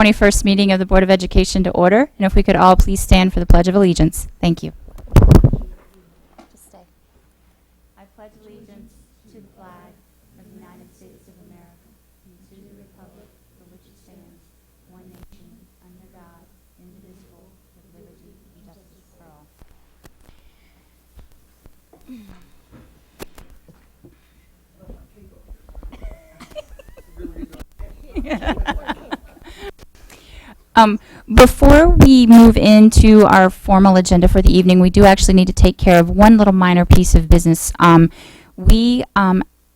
21st meeting of the Board of Education to order, and if we could all please stand for the Pledge of Allegiance. Thank you. Just stay. I pledge allegiance to the flag of the United States of America and to the republic for which it stands, one nation, under God, indivisible, with liberty and justice for all. Before we move into our formal agenda for the evening, we do actually need to take care of one little minor piece of business. We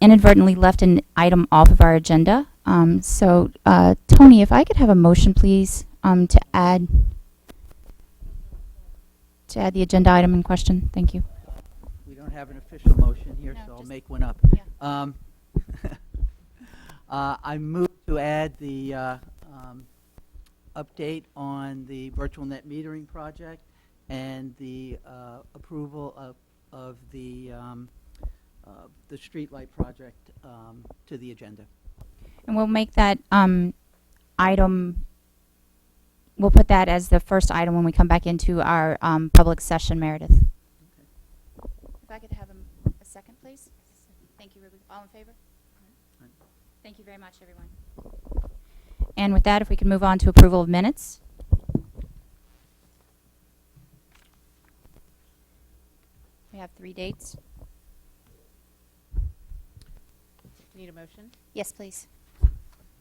inadvertently left an item off of our agenda. Tony, if I could have a motion, please, to add the agenda item in question. Thank you. We don't have an official motion here, No, so I'll just- make one up. Yeah. I move to add the update on the virtual net metering project and the approval of the streetlight project to the agenda. And we'll make that item, we'll put that as the first item when we come back into our public session, Meredith. Okay. If I could have a second, please. Thank you, Ruby. All in favor? Aye. Thank you very much, everyone. And with that, if we can move on to approval of minutes. We have 3 dates. Need a motion? Yes, please.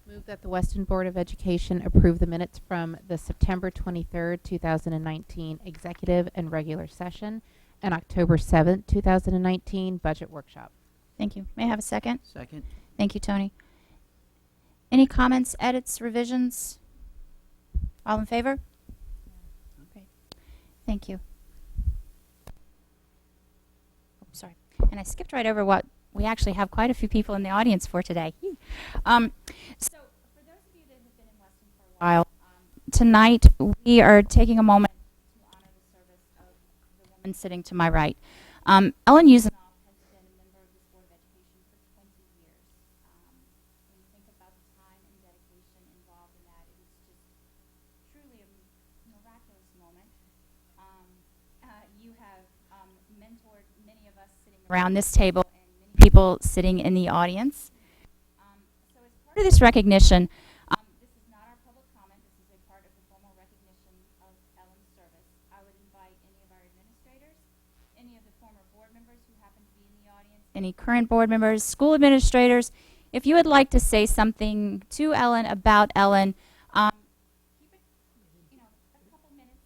Move that the Weston Board of Education approve the minutes from the September 23rd, 2019 executive and regular session and October 7th, 2019 budget workshop. Thank you. May I have a second? Second? Thank you, Tony. Any comments, edits, revisions? All in favor? Great. Thank you. Oh, sorry. And I skipped right over what we actually have quite a few people in the audience for today. So for those of you that have been in Weston for a while, tonight we are taking a moment to honor the service of the woman sitting to my right. Ellen Usinoff has been a member of this Board of Education for 20 years. When you think about the time and dedication involved in that, it is just truly a miraculous moment. You have mentored many of us sitting around this table and many people sitting in the audience. So as part of this recognition, this is not our public comment. This is a part of the formal recognition of Ellen's service. I would invite any of our administrators, any of the former board members who happen to be in the audience, any current board members, school administrators, if you would like to say something to Ellen about Ellen, keep it, a couple minutes,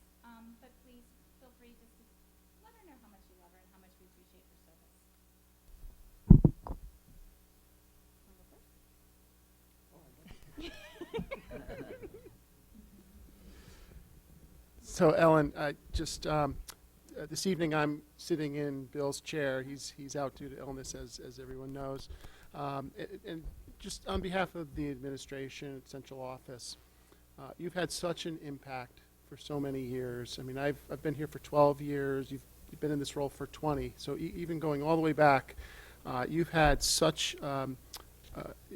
but please feel free just to let her know how much you love her and how much we appreciate her service. So Ellen, this evening I'm sitting in Bill's chair. He's out due to illness, as everyone knows. And just on behalf of the administration, central office, you've had such an impact for so many years. I mean, I've been here for 12 years. You've been in this role for 20. So even going all the way back, you've had such.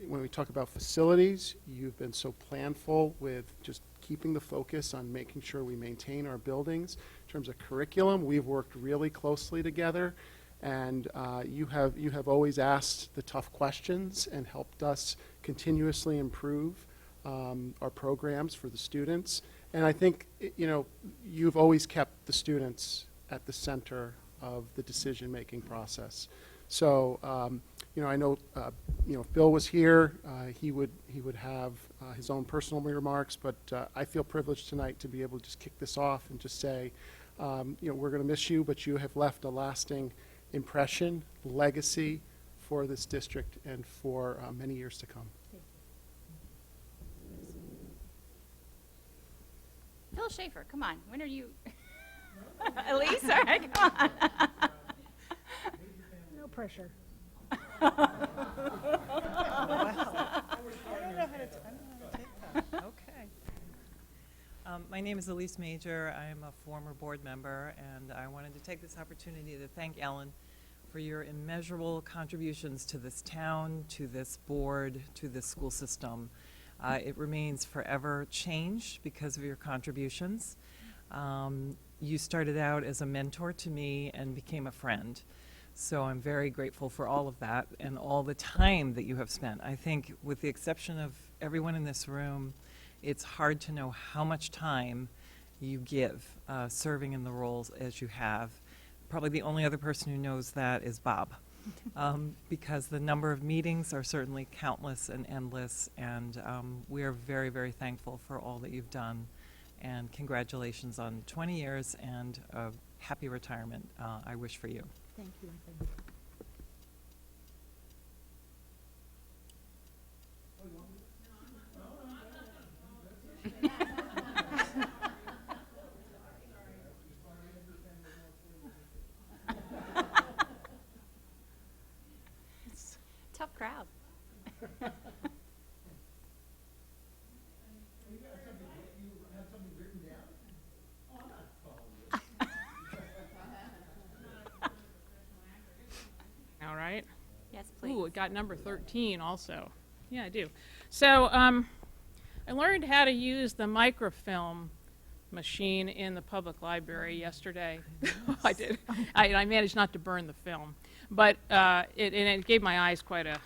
When we talk about facilities, you've been so planful with just keeping the focus on making sure we maintain our buildings. In terms of curriculum, we've worked really closely together, and you have always asked the tough questions and helped us continuously improve our programs for the students. And I think you've always kept the students at the center of the decision-making process. So I know if Bill was here, he would have his own personal remarks, but I feel privileged tonight to be able to just kick this off and just say, we're going to miss you, but you have left a lasting impression, legacy for this district and for many years to come. Phil Schaefer, come on. When are you? Elise, all right, come on. No pressure. I don't know how to take that. Okay. My name is Elise Major. I'm a former board member, and I wanted to take this opportunity to thank Ellen for your immeasurable contributions to this town, to this board, to this school system. It remains forever changed because of your contributions. You started out as a mentor to me and became a friend. So I'm very grateful for all of that and all the time that you have spent. I think with the exception of everyone in this room, it's hard to know how much time you give serving in the roles as you have. Probably the only other person who knows that is Bob. Because the number of meetings are certainly countless and endless, and we are very, very thankful for all that you've done. And congratulations on 20 years and a happy retirement I wish for you. Thank you. Tough crowd. All right. Yes, please. Ooh, it got number 13 also. Yeah, I do. So I learned how to use the microfilm machine in the public library yesterday. I did. I managed not to burn the film, but it gave my eyes quite a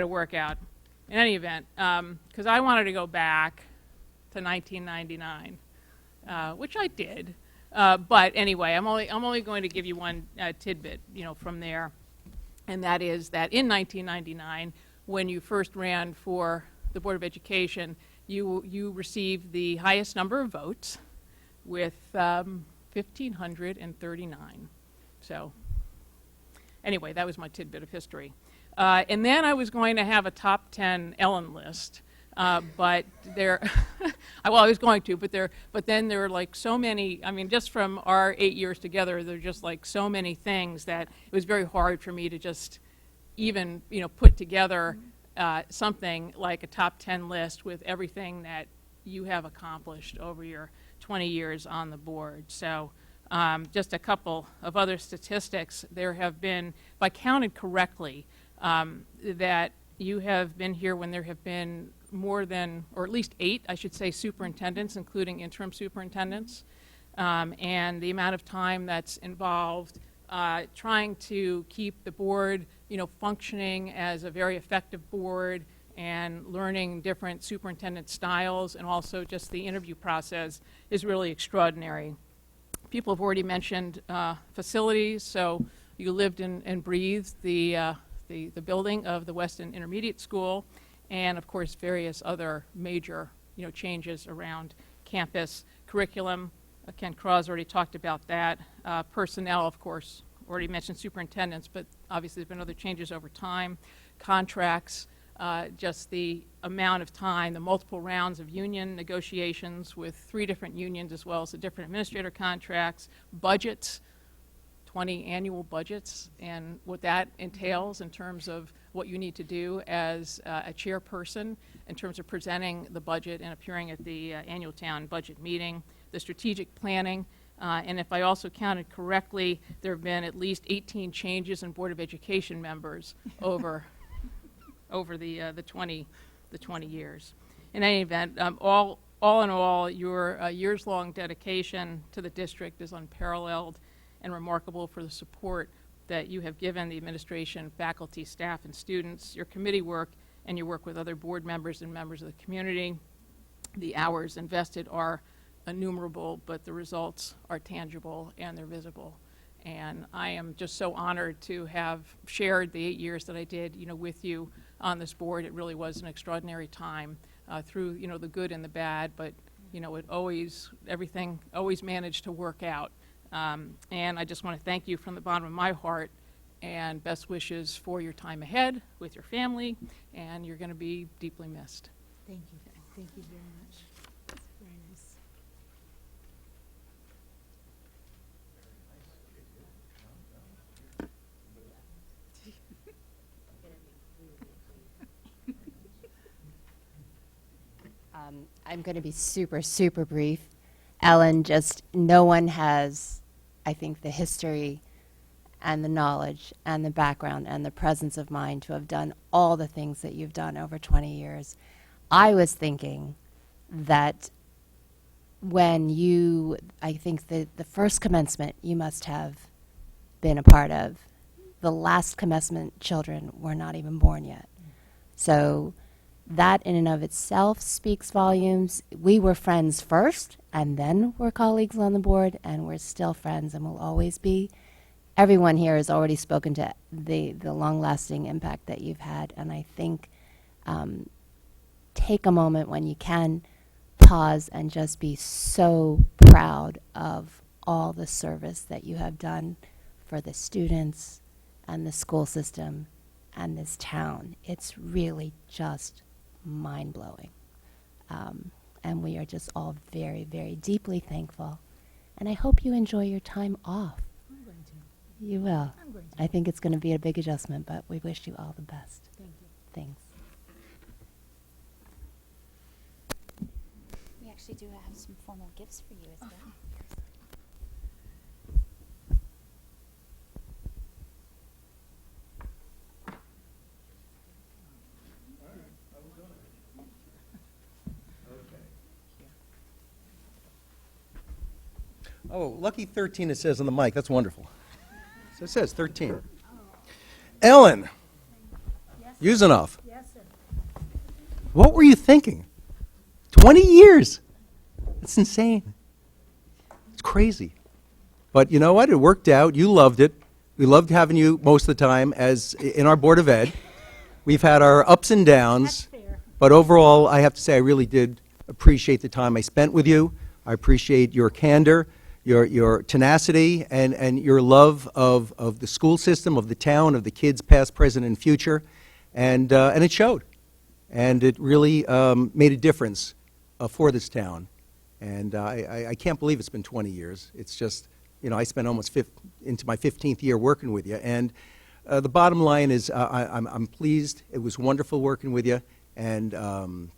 workout. In any event, because I wanted to go back to 1999, which I did. But anyway, I'm only going to give you one tidbit, from there, and that is that in 1999, when you first ran for the Board of Education, you received the highest number of votes with 1,539. So anyway, that was my tidbit of history. And then I was going to have a top 10 Ellen list, but there, well, I was going to, but then there were like so many. I mean, just from our 8 years together, there are just like so many things that it was very hard for me to just even put together something like a top 10 list with everything that you have accomplished over your 20 years on the board. So just a couple of other statistics. There have been, if I counted correctly, that you have been here when there have been more than, or at least 8, I should say, superintendents, including interim superintendents, and the amount of time that's involved trying to keep the board, functioning as a very effective board and learning different superintendent styles, and also just the interview process is really extraordinary. People have already mentioned facilities, so you lived and breathed the building of the Weston Intermediate School, and of course various other major changes around campus curriculum. Ken Craw's already talked about that. Personnel, of course, already mentioned superintendents, but obviously there's been other changes over time. Contracts, just the amount of time, the multiple rounds of union negotiations with 3 different unions, as well as the different administrator contracts, budgets, 20 annual budgets, and what that entails in terms of what you need to do as a chairperson in terms of presenting the budget and appearing at the annual town budget meeting, the strategic planning, and if I also counted correctly, there have been at least 18 changes in Board of Education members over the 20 years. In any event, all in all, your years-long dedication to the district is unparalleled and remarkable for the support that you have given the administration, faculty, staff, and students, your committee work, and your work with other board members and members of the community. The hours invested are innumerable, but the results are tangible and they're visible. And I am just so honored to have shared the 8 years that I did, with you on this board. It really was an extraordinary time through, the good and the bad, but, everything always managed to work out. And I just want to thank you from the bottom of my heart, and best wishes for your time ahead with your family, and you're going to be deeply missed. Thank you. Thank you very much. That's very nice. I'm going to be super, super brief. Ellen, no one has, I think, the history and the knowledge and the background and the presence of mind to have done all the things that you've done over 20 years. I was thinking that I think the first commencement you must have been a part of, the last commencement children were not even born yet. So that in and of itself speaks volumes. We were friends first, and then we're colleagues on the board, and we're still friends and will always be. Everyone here has already spoken to the long-lasting impact that you've had, and I think take a moment when you can, pause and just be so proud of all the service that you have done for the students and the school system and this town. It's really just mind-blowing. And we are just all very, very deeply thankful. And I hope you enjoy your time off. I'm going to. You will. I'm going to. I think it's going to be a big adjustment, but we wish you all the best. Thank you. Thanks. We actually do have some formal gifts for you as well. Oh, lucky 13 it says on the mic. That's wonderful. So it says 13. Ellen Yuzinoff, Yes, sir. what were you thinking? 20 years. That's insane. It's crazy. But you know what? It worked out. You loved it. We loved having you most of the time as in our Board of Ed. We've had our ups and downs. That's fair. But overall, I have to say I really did appreciate the time I spent with you. I appreciate your candor, your tenacity, and your love of the school system, of the town, of the kids past, present, and future. And it showed. And it really made a difference for this town. And I can't believe it's been 20 years. It's just, you know, I spent almost into my 15th year working with you. And the bottom line is I'm pleased. It was wonderful working with you. And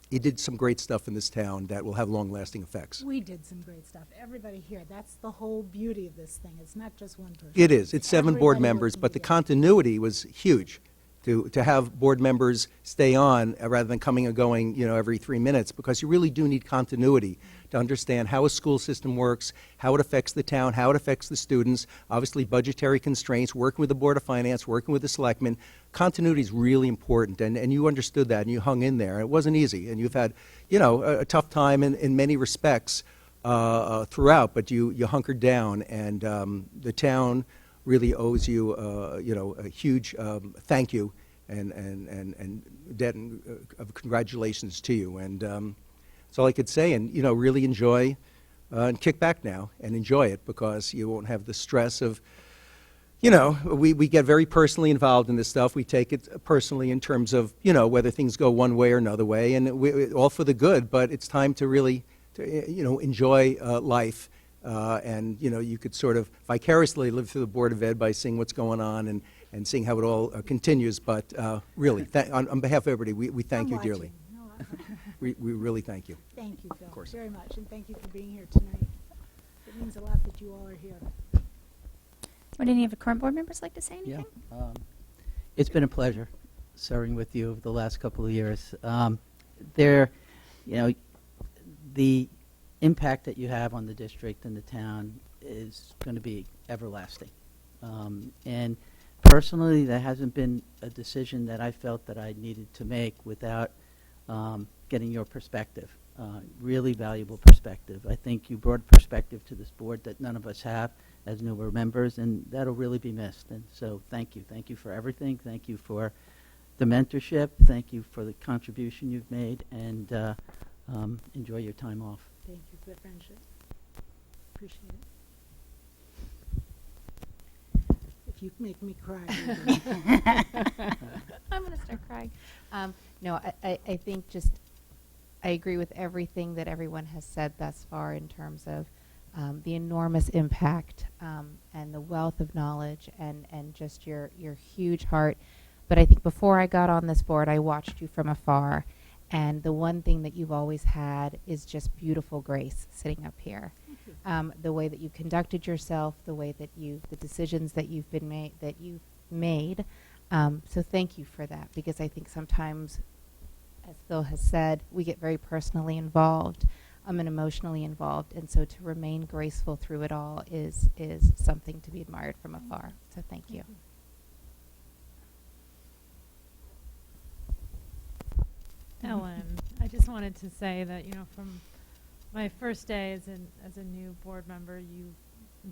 you did some great stuff in this town that will have long-lasting effects. We did some great stuff. Everybody here, that's the whole beauty of this thing. It's not just one person. It is. It's 7 board Everybody members, working but the together. continuity was huge. To have board members stay on rather than coming and going, you know, every 3 minutes, because you really do need continuity to understand how a school system works, how it affects the town, how it affects the students, obviously budgetary constraints, working with the Board of Finance, working with the selectmen. Continuity is really important, and you understood that, and you hung in there. It wasn't easy, and you've had, you know, a tough time in many respects throughout, but you hunkered down, and the town really owes you, you know, a huge thank you and debt of congratulations to you. And that's all I could say. And, you know, really enjoy and kick back now and enjoy it, because you won't have the stress of, you know, we get very personally involved in this stuff. We take it personally in terms of, you know, whether things go one way or another way, and all for the good. But it's time to really, you know, enjoy life. And, you know, you could sort of vicariously live through the Board of Ed by seeing what's going on and seeing how it all continues. But really, on behalf of everybody, we thank I'm you dearly. watching. No, We really thank you. thank you, Phil, course. very much, and thank you for being here tonight. It means a lot that you all are here. Would any of the current board members like to say anything? Yeah. It's been a pleasure serving with you over the last couple of years. You know, the impact that you have on the district and the town is going to be everlasting. And personally, there hasn't been a decision that I felt that I needed to make without getting your perspective, really valuable perspective. I think you brought a perspective to this board that none of us have as newer members, and that'll really be missed. And so thank you. Thank you for everything. Thank you for the mentorship. Thank you for the contribution you've made, and enjoy your time off. Thank you for the friendship. Appreciate it. If you make me cry. I'm going to start crying. No, I think just I agree with everything that everyone has said thus far in terms of the enormous impact and the wealth of knowledge and just your huge heart. But I think before I got on this board, I watched you from afar. And the one thing that you've always had is just beautiful grace sitting up here. The way that you conducted yourself, the way that the decisions that you've made. So thank you for that, because I think sometimes as Phil has said, we get very personally involved and emotionally involved, and so to remain graceful through it all is something to be admired from afar. So thank you. Ellen, I just wanted to say that, from my first day as a new board member, you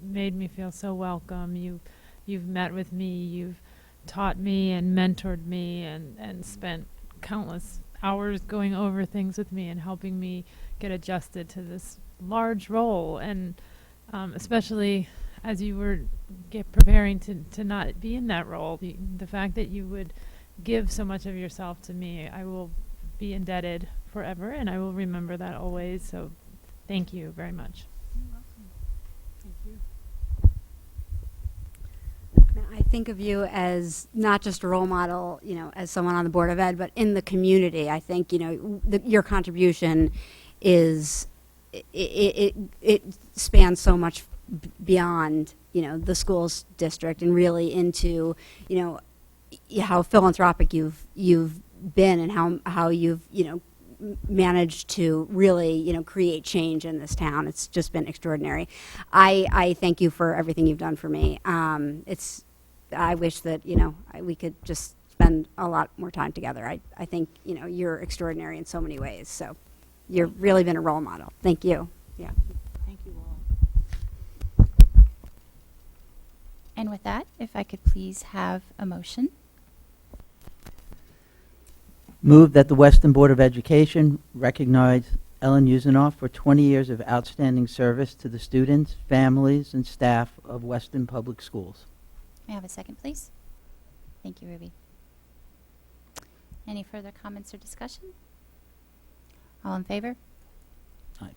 made me feel so welcome. You've met with me, you've taught me and mentored me and spent countless hours going over things with me and helping me get adjusted to this large role. And especially as you were preparing to not be in that role, the fact that you would give so much of yourself to me, I will be indebted forever, and I will remember that always. So thank you very much. You're welcome. Thank you. I think of you as not just a role model, as someone on the Board of Ed, but in the community. I think, your contribution is, it spans so much beyond, the schools district and really into, how philanthropic you've been and how you've, managed to really, create change in this town. It's just been extraordinary. I thank you for everything you've done for me. I wish that, we could just spend a lot more time together. I think, you're extraordinary in so many ways. So you've really been a role model. Thank you. Yeah. Thank you all. And with that, if I could please have a motion. Move that the Weston Board of Education recognize Ellen Usinoff for 20 years of outstanding service to the students, families, and staff of Weston Public Schools. May I have a second, please? Thank you, Ruby. Any further comments or discussion? All in favor? Aye.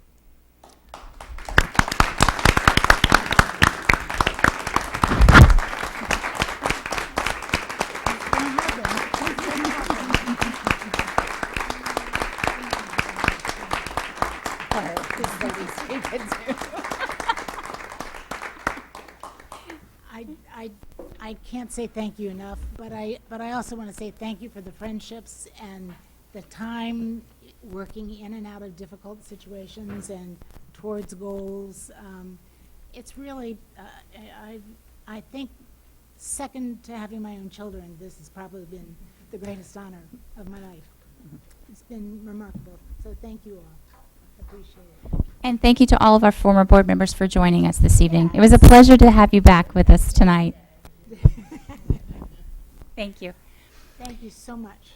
I can't say thank you enough, but I also want to say thank you for the friendships and the time working in and out of difficult situations and towards goals. It's really, I think, second to having my own children, this has probably been the greatest honor of my life. It's been remarkable. So thank you all. I appreciate it. And thank you to all of our former board members for joining us this evening. It was a pleasure to have you back with us tonight. Thank you. Thank you so much.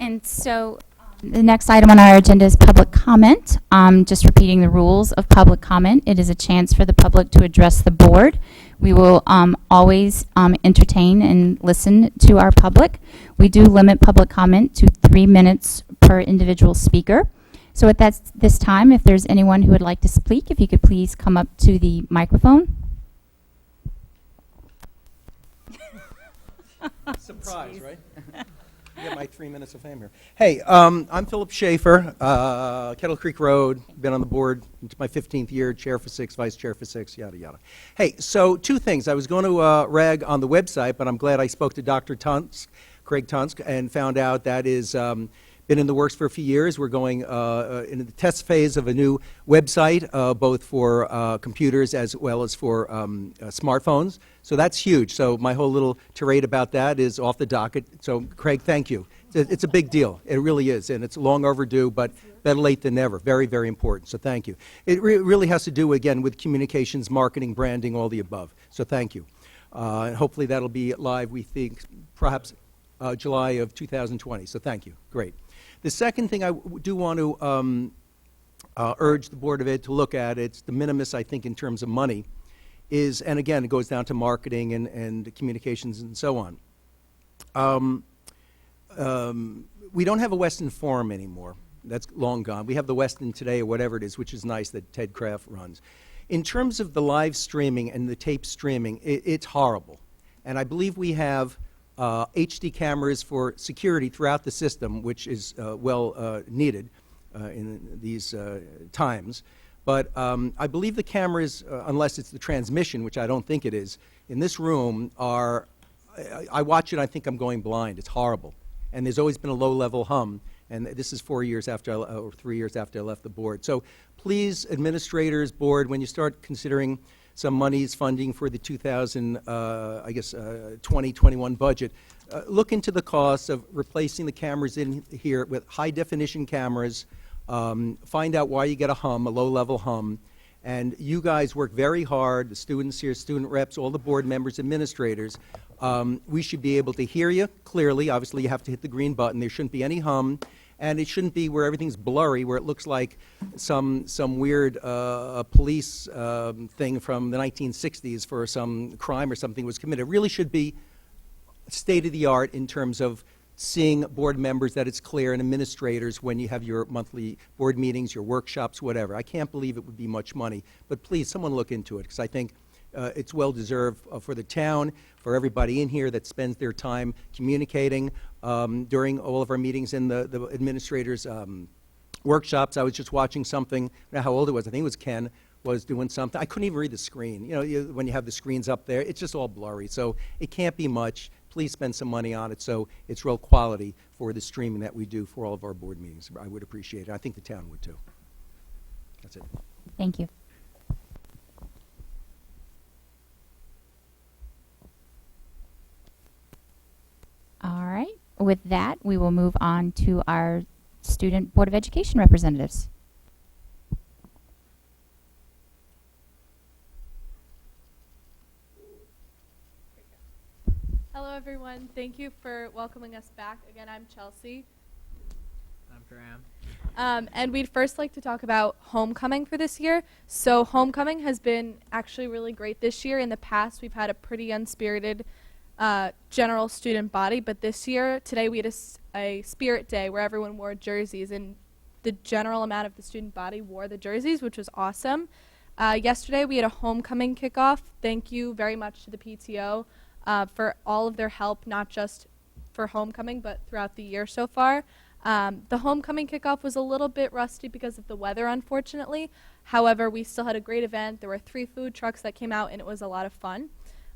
And so the next item on our agenda is public comment. Just repeating the rules of public comment. It is a chance for the public to address the board. We will always entertain and listen to our public. We do limit public comment to 3 minutes per individual speaker. So at this time, if there's anyone who would like to speak, if you could please come up to the microphone. Surprise, right? You get my 3 minutes of fame here. Hey, I'm Philip Schaefer, Kettle Creek Road. Been on the board into my 15th year, chair for 6, vice chair for 6, yada, yada. Hey, so 2 things. I was going to rag on the website, but I'm glad I spoke to Dr. Tunsk, Craig Tunsk, and found out that is been in the works for a few years. We're going into the test phase of a new website, both for computers as well as for smartphones. So that's huge. So my whole little tirade about that is off the docket. So Craig, thank you. It's a big deal. It really is, and it's long overdue, but better late than never. Very, very important. So thank you. It really has to do, again, with communications, marketing, branding, all the above. So thank you. And hopefully that'll be live, we think, perhaps July of 2020. So thank you. Great. The second thing I do want to urge the Board of Ed to look at, it's de minimis, I think, in terms of money, is, and again, it goes down to marketing and communications and so on. We don't have a Weston Forum anymore. That's long gone. We have the Weston Today or whatever it is, which is nice that Ted Kraft runs. In terms of the live streaming and the tape streaming, it's horrible. And I believe we have HD cameras for security throughout the system, which is well needed in these times. But I believe the cameras, unless it's the transmission, which I don't think it is, in this room are, I watch it, I think I'm going blind. It's horrible. And there's always been a low-level hum. And this is 4 years after, or 3 years after I left the board. So please, administrators, board, when you start considering some monies funding for the 2021 budget, look into the costs of replacing the cameras in here with high-definition cameras. Find out why you get a low-level hum. And you guys work very hard, the students here, student reps, all the board members, administrators. We should be able to hear you clearly. Obviously, you have to hit the green button. There shouldn't be any hum. And it shouldn't be where everything's blurry, where it looks like some weird police thing from the 1960s for some crime or something was committed. It really should be state-of-the-art in terms of seeing board members that it's clear, and administrators when you have your monthly board meetings, your workshops, whatever. I can't believe it would be much money. But please, someone look into it, because I think it's well-deserved for the town, for everybody in here that spends their time communicating during all of our meetings in the administrators' workshops. I was just watching something, I don't know how old it was, I think it was Ken, was doing something. I couldn't even read the screen. You know, when you have the screens up there, it's just all blurry. So it can't be much. Please spend some money on it so it's real quality for the streaming that we do for all of our board meetings. I would appreciate it. I think the town would too. That's it. Thank you. All right. With that, we will move on to our Student Board of Education representatives. Hello, everyone. Thank you for welcoming us back. Again, I'm Chelsea. I'm Graham. And we'd first like to talk about homecoming for this year. So homecoming has been actually really great this year. In the past, we've had a pretty unspirited general student body, but this year, today, we had a spirit day where everyone wore jerseys, and the general amount of the student body wore the jerseys, which was awesome. Yesterday, we had a homecoming kickoff. Thank you very much to the PTO for all of their help, not just for homecoming, but throughout the year so far. The homecoming kickoff was a little bit rusty because of the weather, unfortunately. However, we still had a great event. There were 3 food trucks that came out, and it was a lot of fun.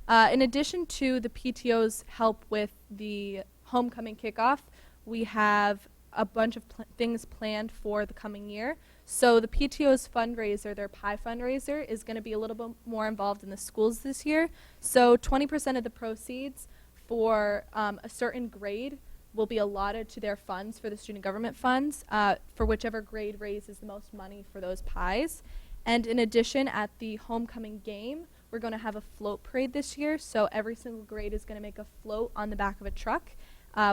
In addition to the PTO's help with the homecoming kickoff, we have a bunch of things planned for the coming year. So the PTO's fundraiser, their pie fundraiser, is going to be a little bit more involved in the schools this year. So 20% of the proceeds for a certain grade will be allotted to their funds for the student government funds for whichever grade raises the most money for those pies. And in addition, at the homecoming game, we're going to have a float parade this year. So every single grade is going to make a float on the back of a truck,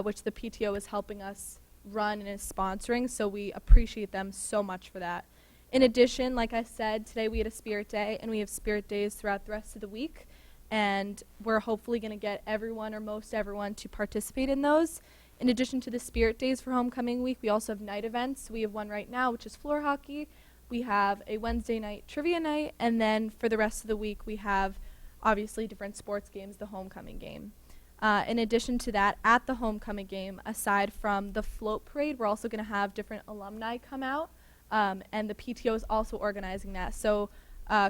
which the PTO is helping us run and is sponsoring. So we appreciate them so much for that. In addition, like I said, today we had a spirit day, and we have spirit days throughout the rest of the week. And we're hopefully going to get everyone or most everyone to participate in those. In addition to the spirit days for homecoming week, we also have night events. We have one right now, which is floor hockey. We have a Wednesday night trivia night, and then for the rest of the week, we have obviously different sports games, the homecoming game. In addition to that, at the homecoming game, aside from the float parade, we're also going to have different alumni come out, and the PTO is also organizing that. So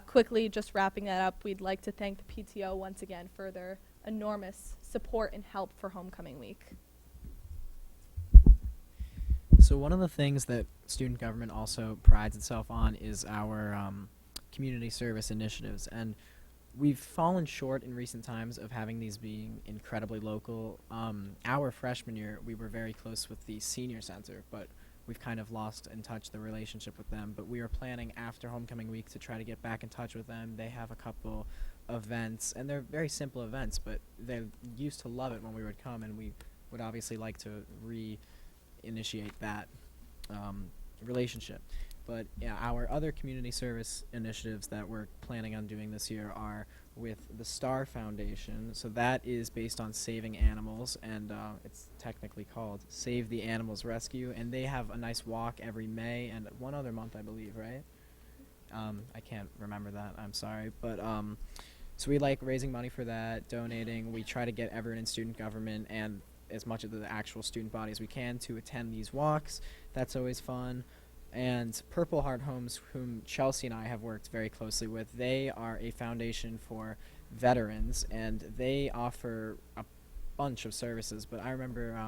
quickly, just wrapping that up, we'd like to thank the PTO once again for their enormous support and help for homecoming week. So one of the things that student government also prides itself on is our community service initiatives, and we've fallen short in recent times of having these being incredibly local. Our freshman year, we were very close with the senior center, but we've kind of lost in touch the relationship with them. But we are planning after homecoming week to try to get back in touch with them. They have a couple events, and they're very simple events, but they used to love it when we would come, and we would obviously like to initiate that relationship. But yeah, our other community service initiatives that we're planning on doing this year are with the Star Foundation. So that is based on saving animals, and it's technically called Save the Animals Rescue, and they have a nice walk every May and one other month, I believe, right? I can't remember that, I'm sorry. But so we like raising money for that, donating. We try to get everyone in student government and as much of the actual student body as we can to attend these walks. That's always fun. And Purple Heart Homes, whom Chelsea and I have worked very closely with, they are a foundation for veterans, and they offer a bunch of services. But I remember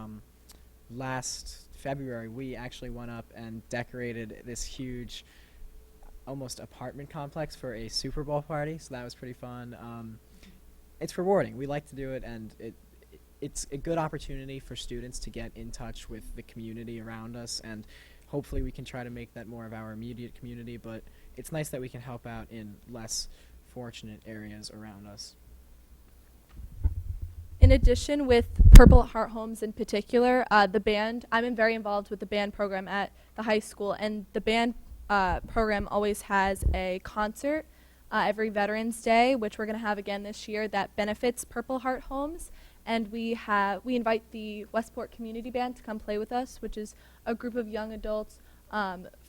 last February, we actually went up and decorated this huge, almost apartment complex for a Super Bowl party. So that was pretty fun. It's rewarding. We like to do it, and it's a good opportunity for students to get in touch with the community around us, and hopefully we can try to make that more of our immediate community, but it's nice that we can help out in less fortunate areas around us. In addition, with Purple Heart Homes in particular, the band, I'm very involved with the band program at the high school, and the band program always has a concert every Veterans Day, which we're going to have again this year, that benefits Purple Heart Homes. And we invite the Westport Community Band to come play with us, which is a group of young adults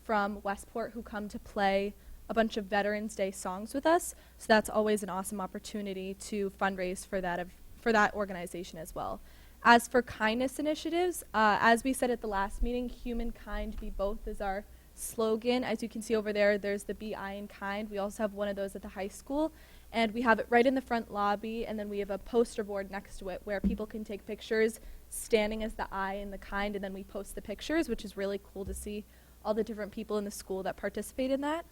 from Westport who come to play a bunch of Veterans Day songs with us. So that's always an awesome opportunity to fundraise for that organization as well. As for kindness initiatives, as we said at the last meeting, humankind be both is our slogan. As you can see over there, there's the Be I in Kind. We also have one of those at the high school. And we have it right in the front lobby, and then we have a poster board next to it where people can take pictures standing as the I in the kind, and then we post the pictures, which is really cool to see all the different people in the school that participate in that.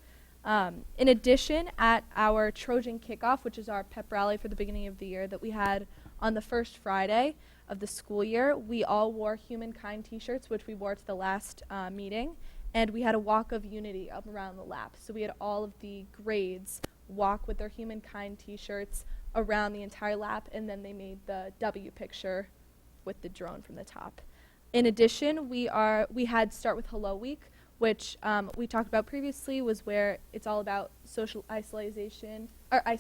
In addition, at our Trojan Kickoff, which is our pep rally for the beginning of the year that we had on the first Friday of the school year, we all wore Humankind t-shirts, which we wore to the last meeting, and we had a walk of unity up around the lap. So we had all of the grades walk with their Humankind t-shirts around the entire lap, and then they made the W picture with the drone from the top. In addition, we had Start with Hello Week, which we talked about previously, was where it's all about social isolation, and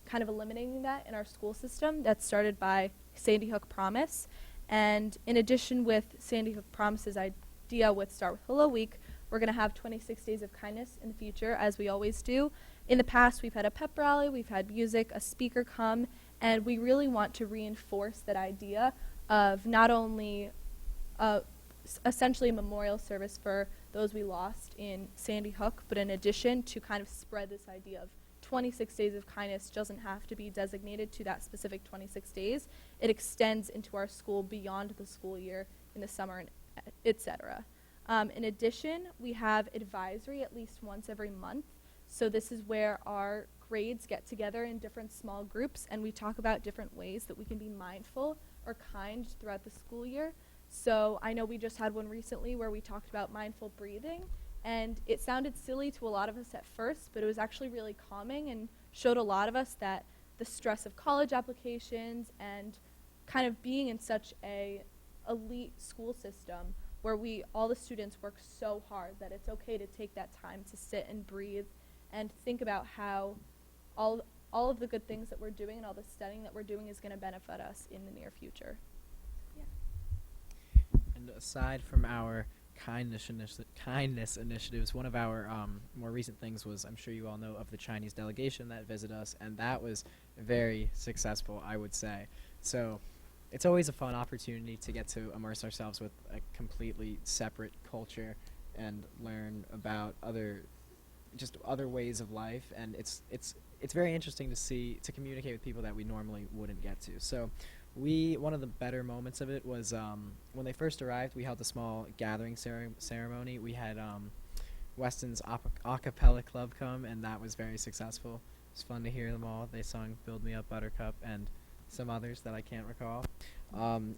kind of eliminating that in our school system. That's started by Sandy Hook Promise. And in addition with Sandy Hook Promise's idea with Start with Hello Week, we're going to have 26 Days of Kindness in the future, as we always do. In the past, we've had a pep rally, we've had music, a speaker come, and we really want to reinforce that idea of not only essentially a memorial service for those we lost in Sandy Hook, but in addition to kind of spread this idea of 26 Days of Kindness doesn't have to be designated to that specific 26 days. It extends into our school beyond the school year in the summer, and etc. In addition, we have advisory at least once every month. So this is where our grades get together in different small groups, and we talk about different ways that we can be mindful or kind throughout the school year. So I know we just had one recently where we talked about mindful breathing, and it sounded silly to a lot of us at first, but it was actually really calming and showed a lot of us that the stress of college applications and kind of being in such a elite school system where all the students work so hard that it's okay to take that time to sit and breathe and think about how all of the good things that we're doing and all the studying that we're doing is going to benefit us in the near future. Yeah. And aside from our kindness initiatives, one of our more recent things was, I'm sure you all know of the Chinese delegation that visited us, and that was very successful, I would say. So it's always a fun opportunity to get to immerse ourselves with a completely separate culture and learn about other ways of life, and it's very interesting to communicate with people that we normally wouldn't get to. So one of the better moments of it was when they first arrived, we held a small gathering ceremony. We had Weston's a cappella club come, and that was very successful. It was fun to hear them all. They sung Build Me Up Buttercup and some others that I can't recall.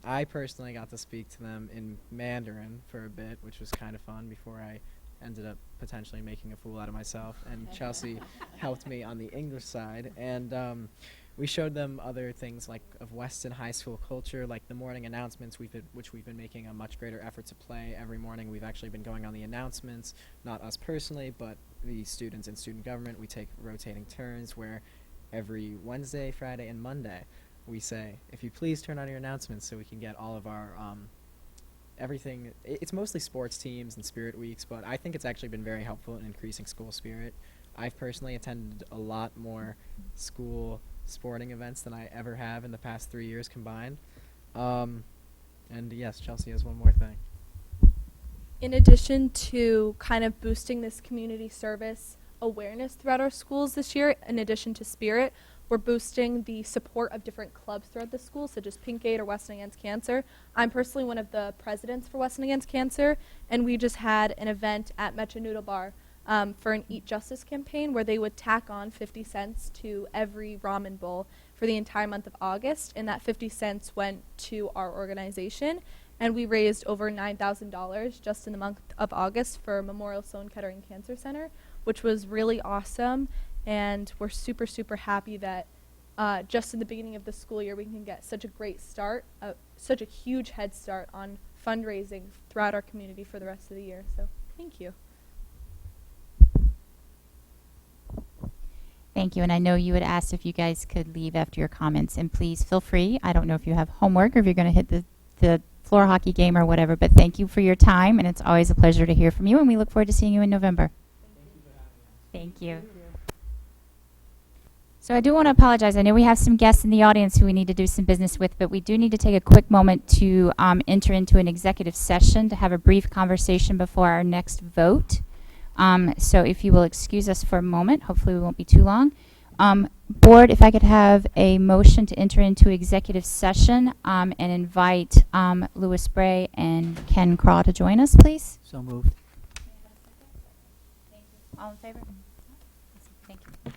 I personally got to speak to them in Mandarin for a bit, which was kind of fun before I ended up potentially making a fool out of myself. And Chelsea helped me on the English side. And we showed them other things like of Weston High School culture, like the morning announcements, which we've been making a much greater effort to play every morning. We've actually been going on the announcements, not us personally, but the students in student government. We take rotating turns where every Wednesday, Friday, and Monday we say, if you please turn on your announcements so we can get all of our everything. It's mostly sports teams and spirit weeks, but I think it's actually been very helpful in increasing school spirit. I've personally attended a lot more school sporting events than I ever have in the past 3 years combined. And yes, Chelsea has one more thing. In addition to kind of boosting this community service awareness throughout our schools this year, in addition to spirit, we're boosting the support of different clubs throughout the school, such as Pink Aid or Weston Against Cancer. I'm personally one of the presidents for Weston Against Cancer, and we just had an event at Metro Noodle Bar for an Eat Justice campaign where they would tack on 50 cents to every ramen bowl for the entire month of August, and that 50 cents went to our organization. And we raised over $9,000 just in the month of August for Memorial Sloan Kettering Cancer Center, which was really awesome. And we're super, super happy that just in the beginning of the school year, we can get such a great start, such a huge head start on fundraising throughout our community for the rest of the year. So thank you. Thank you. And I know you had asked if you guys could leave after your comments, and please feel free. I don't know if you have homework or if you're going to hit the floor hockey game or whatever, but thank you for your time, and it's always a pleasure to hear from you, and we look forward to seeing you in November. Thank you. So I do want to apologize. I know we have some guests in the audience who we need to do some business with, but we do need to take a quick moment to enter into an executive session to have a brief conversation before our next vote. So if you will excuse us for a moment, hopefully we won't be too long. Board, if I could have a motion to enter into executive session and invite Louis Bray and Ken Craw to join us, please. So moved. All in favor? Thank you.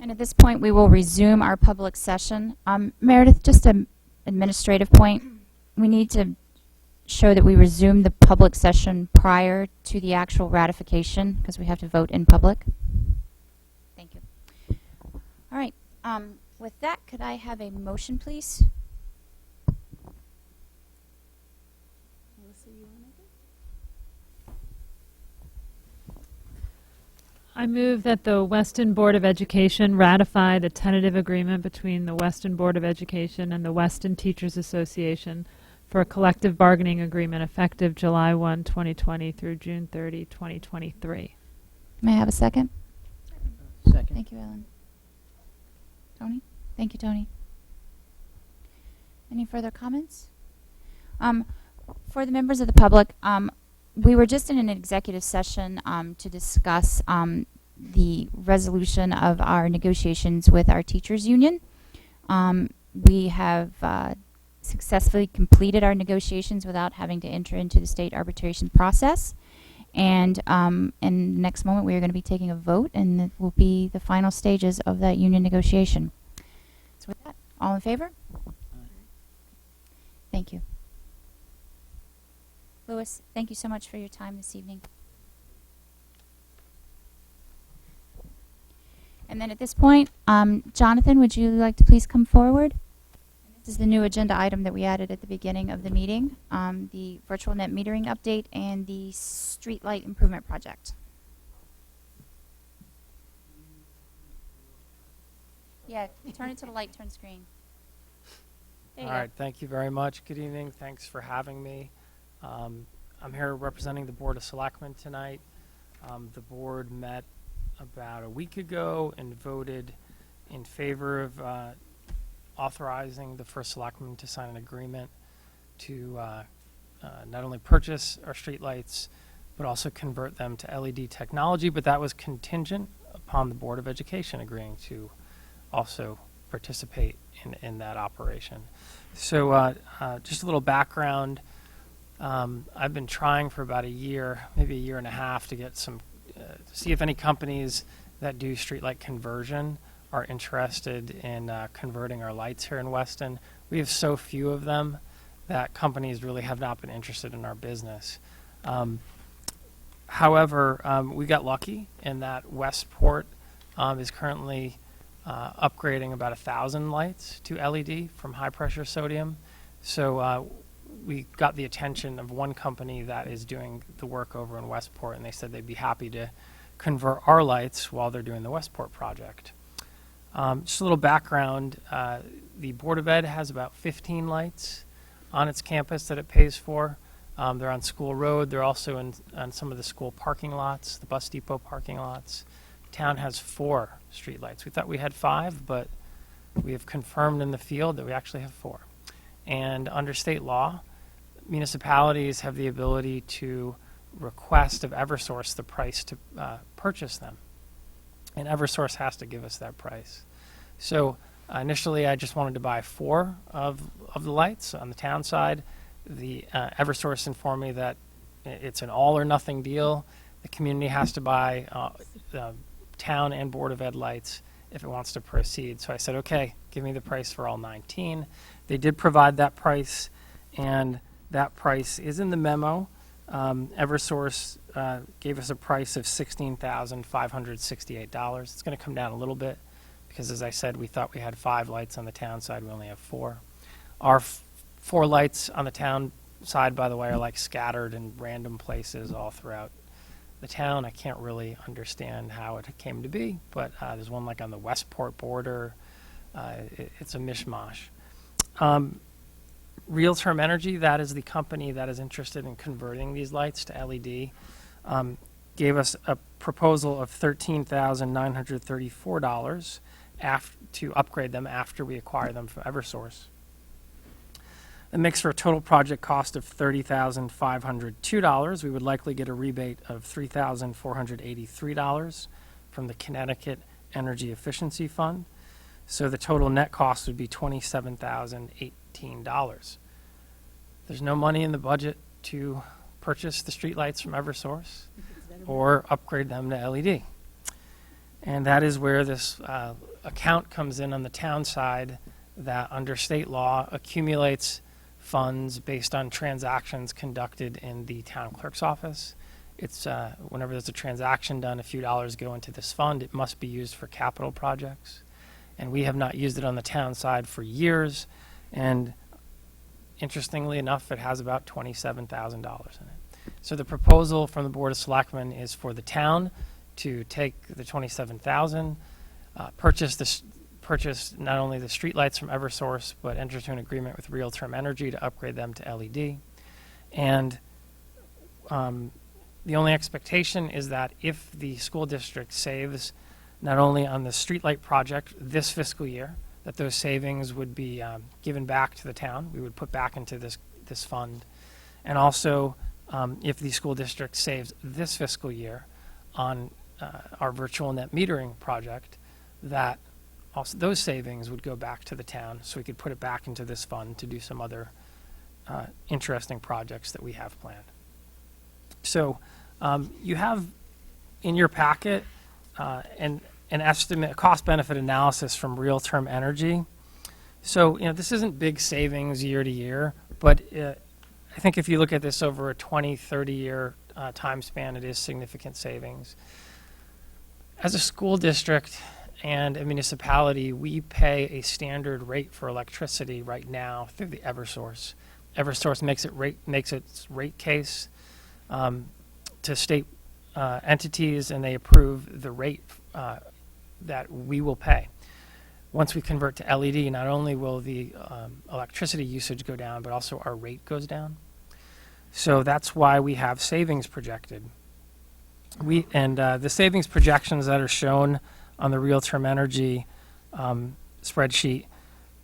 And at this point, we will resume our public session. Meredith, just an administrative point. We need to show that we resume the public session prior to the actual ratification because we have to vote in public. Thank you. All right. With that, could I have a motion, please? Melissa, you want to make it? I move that the Weston Board of Education ratify the tentative agreement between the Weston Board of Education and the Weston Teachers Association for a collective bargaining agreement effective July 1, 2020 through June 30, 2023. May I have a second? Second. Thank you, Ellen. Tony? Thank you, Tony. Any further comments? For the members of the public, we were just in an executive session to discuss the resolution of our negotiations with our teachers union. We have successfully completed our negotiations without having to enter into the state arbitration process. And in the next moment, we are going to be taking a vote, and it will be the final stages of that union negotiation. So with that, all in favor? Thank you. Louis, thank you so much for your time this evening. And then at this point, Jonathan, would you like to please come forward? This is the new agenda item that we added at the beginning of the meeting, the virtual net metering update and the streetlight improvement project. Yeah, turn it to the light, turn screen. There you All go. right, thank you very much. Good evening. Thanks for having me. I'm here representing the Board of Selectmen tonight. The board met about a week ago and voted in favor of authorizing the first selectman to sign an agreement to not only purchase our streetlights, but also convert them to LED technology. But that was contingent upon the Board of Education agreeing to also participate in that operation. So just a little background. I've been trying for about a year, maybe a year and a half, to get some, see if any companies that do streetlight conversion are interested in converting our lights here in Weston. We have so few of them that companies really have not been interested in our business. However, we got lucky in that Westport is currently upgrading about 1,000 lights to LED from high pressure sodium. So we got the attention of one company that is doing the work over in Westport, and they said they'd be happy to convert our lights while they're doing the Westport project. Just a little background, the Board of Ed has about 15 lights on its campus that it pays for. They're on School Road. They're also on some of the school parking lots, the bus depot parking lots. Town has 4 streetlights. We thought we had 5, but we have confirmed in the field that we actually have 4. And under state law, municipalities have the ability to request of Eversource the price to purchase them. And Eversource has to give us that price. So initially, I just wanted to buy 4 of the lights on the town side. The Eversource informed me that it's an all or nothing deal. The community has to buy town and Board of Ed lights if it wants to proceed. So I said, okay, give me the price for all 19. They did provide that price, and that price is in the memo. Eversource gave us a price of $16,568. It's going to come down a little bit because, as I said, we thought we had 5 lights on the town side. We only have 4. Our 4 lights on the town side, by the way, are like scattered in random places all throughout the town. I can't really understand how it came to be, but there's one like on the Westport border. It's a mishmash. Real Term Energy, that is the company that is interested in converting these lights to LED, gave us a proposal of $13,934 to upgrade them after we acquire them from Eversource. It makes for a total project cost of $30,502. We would likely get a rebate of $3,483 from the Connecticut Energy Efficiency Fund. So the total net cost would be $27,018. There's no money in the budget to purchase the streetlights from Eversource or upgrade them to LED. And that is where this account comes in on the town side that under state law accumulates funds based on transactions conducted in the town clerk's office. It's whenever there's a transaction done, a few dollars go into this fund. It must be used for capital projects. And we have not used it on the town side for years. And interestingly enough, it has about $27,000 in it. So the proposal from the Board of Selectmen is for the town to take the $27,000, purchase not only the streetlights from Eversource, but enter into an agreement with Real Term Energy to upgrade them to LED. And the only expectation is that if the school district saves not only on the streetlight project this fiscal year, that those savings would be given back to the town. We would put back into this fund. And also, if the school district saves this fiscal year on our virtual net metering project, that also those savings would go back to the town, so we could put it back into this fund to do some other interesting projects that we have planned. So you have in your packet an estimate, a cost-benefit analysis from Real Term Energy. So this isn't big savings year to year, but I think if you look at this over a 20, 30-year time span, it is significant savings. As a school district and a municipality, we pay a standard rate for electricity right now through the Eversource. Eversource makes its rate case to state entities, and they approve the rate that we will pay. Once we convert to LED, not only will the electricity usage go down, but also our rate goes down. So that's why we have savings projected. The savings projections that are shown on the Real Term Energy spreadsheet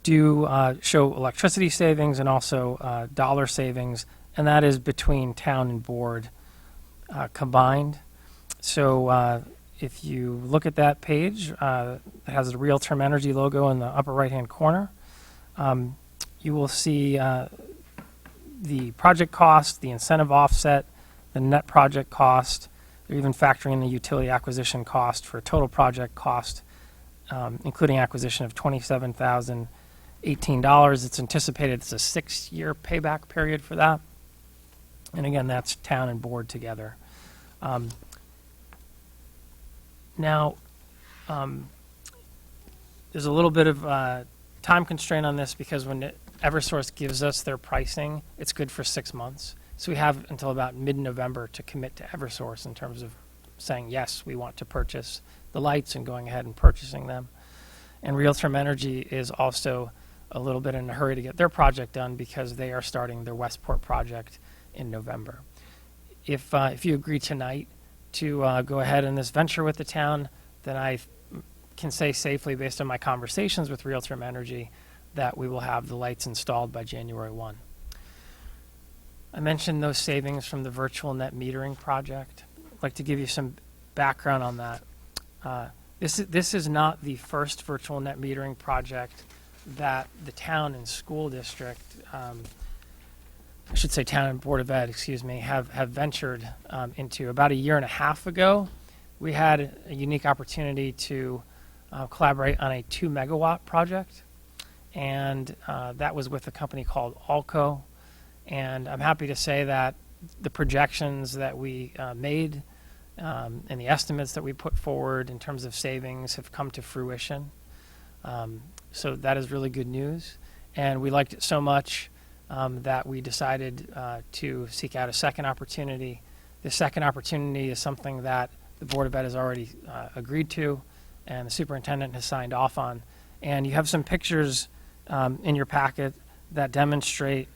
do show electricity savings and also dollar savings, and that is between town and board combined. So if you look at that page, it has the Real Term Energy logo in the upper right-hand corner. You will see the project cost, the incentive offset, the net project cost. They're even factoring in the utility acquisition cost for a total project cost, including acquisition of $27,018. It's anticipated it's a 6-year payback period for that. And again, that's town and board together. Now, there's a little bit of time constraint on this because when Eversource gives us their pricing, it's good for 6 months. So we have until about mid-November to commit to Eversource in terms of saying, yes, we want to purchase the lights and going ahead and purchasing them. And Real Term Energy is also a little bit in a hurry to get their project done because they are starting their Westport project in November. If you agree tonight to go ahead in this venture with the town, then I can say safely, based on my conversations with Real Term Energy, that we will have the lights installed by January 1. I mentioned those savings from the virtual net metering project. I'd like to give you some background on that. This is not the first virtual net metering project that the town and school district, I should say town and Board of Ed, excuse me, have ventured into. About a year and a half ago, we had a unique opportunity to collaborate on a 2-megawatt project, and that was with a company called Alco. And I'm happy to say that the projections that we made and the estimates that we put forward in terms of savings have come to fruition. So that is really good news. And we liked it so much that we decided to seek out a second opportunity. The second opportunity is something that the Board of Ed has already agreed to and the superintendent has signed off on. And you have some pictures in your packet that demonstrate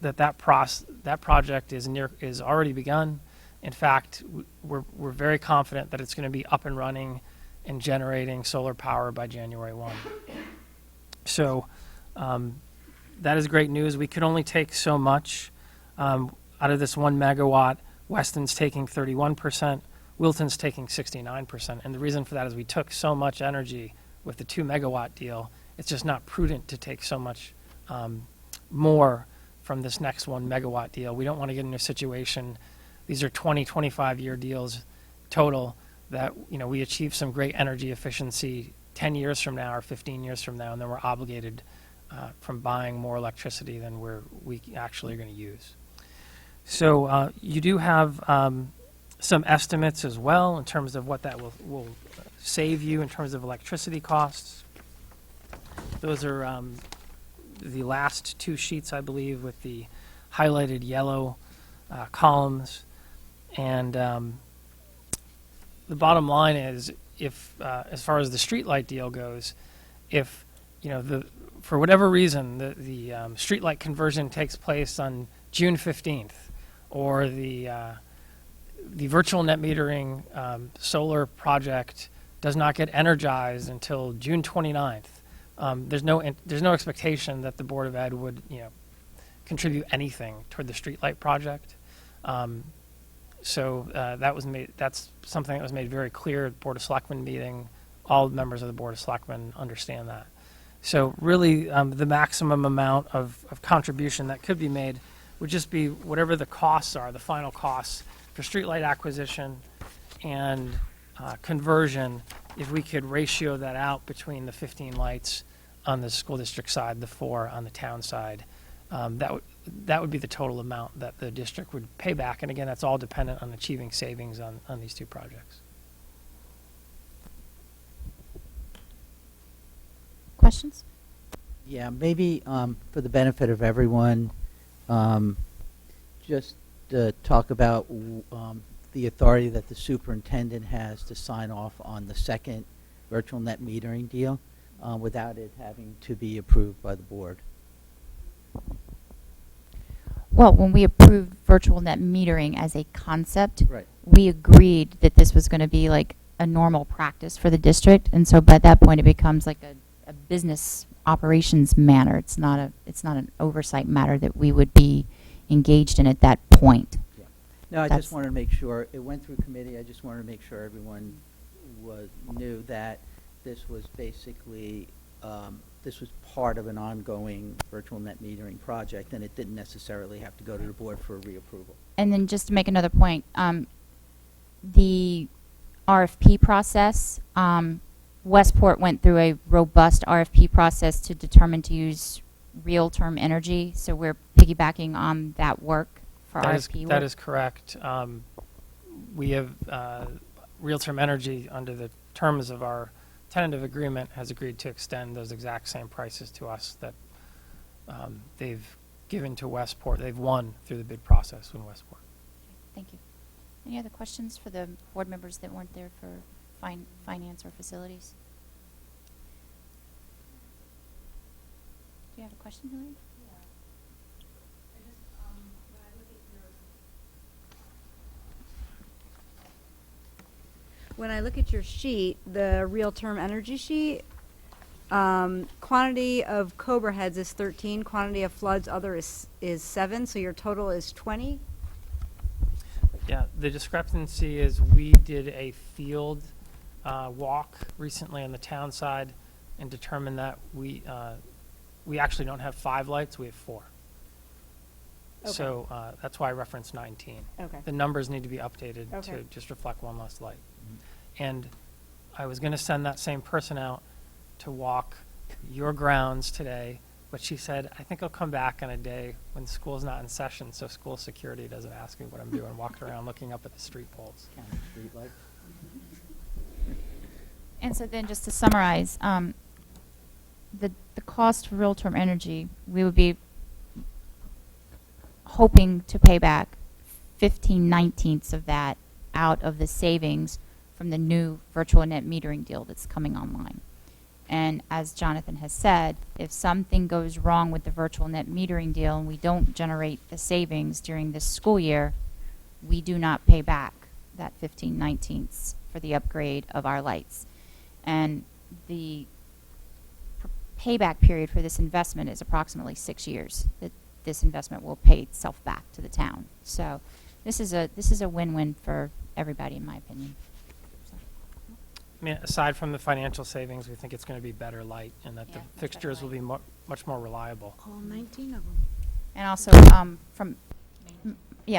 that project is already begun. In fact, we're very confident that it's going to be up and running and generating solar power by January 1. So that is great news. We could only take so much out of this 1 megawatt. Weston's taking 31%, Wilton's taking 69%. And the reason for that is we took so much energy with the 2 megawatt deal. It's just not prudent to take so much more from this next 1 megawatt deal. We don't want to get into a situation, these are 20, 25 year deals total, that we achieve some great energy efficiency 10 years from now or 15 years from now, and then we're obligated from buying more electricity than we actually are going to use. So you do have some estimates as well in terms of what that will save you in terms of electricity costs. Those are the last two sheets, I believe, with the highlighted yellow columns. And the bottom line is, if as far as the streetlight deal goes, if for whatever reason the streetlight conversion takes place on June 15th, or the virtual net metering solar project does not get energized until June 29th, there's no expectation that the Board of Ed would contribute anything toward the streetlight project. So that's something that was made very clear at the Board of Selectmen meeting. All members of the Board of Selectmen understand that. So really, the maximum amount of contribution that could be made would just be whatever the costs are, the final costs for streetlight acquisition and conversion. If we could ratio that out between the 15 lights on the school district side, the 4 on the town side, that would be the total amount that the district would pay back. And again, that's all dependent on achieving savings on these two projects. Questions? Yeah, maybe for the benefit of everyone, just talk about the authority that the superintendent has to sign off on the second virtual net metering deal without it having to be approved by the board. Well, when we approved virtual net metering as a concept, Right. we agreed that this was going to be like a normal practice for the district, and so by that point it becomes like a business operations matter. It's not an oversight matter that we would be engaged in at that point. Yeah. No, I That's- just wanted to make sure it went through committee. I just wanted to make sure everyone knew that this was basically this was part of an ongoing virtual net metering project, and it didn't necessarily have to go to the board for reapproval. And then just to make another point, the RFP process, Westport went through a robust RFP process to determine to use real-term energy, so we're piggybacking on that work for RFP work. That is correct. We have real-term energy under the terms of our tentative agreement has agreed to extend those exact same prices to us that they've given to Westport. They've won through the bid process in Westport. Thank you. Any other questions for the board members that weren't there for finance or facilities? Do you have a question, Hillary? When I look at your sheet, the real-term energy sheet, quantity of Cobra heads is 13, quantity of floods other is 7, so your total is 20? Yeah, the discrepancy is we did a field walk recently on the town side and determined that we actually don't have 5 lights, we have 4. Okay. So that's why I referenced 19. Okay. The numbers need to be updated Okay. to just reflect one less light. And I was going to send that same person out to walk your grounds today, but she said, I think I'll come back on a day when school's not in session, so school security doesn't ask me what I'm doing, walking around looking up at the street poles. County street lights. And so then just to summarize, the cost for real-term energy, we would be hoping to pay back 15/19ths of that out of the savings from the new virtual net metering deal that's coming online. And as Jonathan has said, if something goes wrong with the virtual net metering deal and we don't generate the savings during this school year, we do not pay back that 15/19ths for the upgrade of our lights. And the payback period for this investment is approximately 6 years. That this investment will pay itself back to the town. So this is a win-win for everybody, in my opinion. So. I mean, aside from the financial savings, we think it's going to be better light and that Yeah, the much fixtures better will be much more reliable. All 19 of them. And also,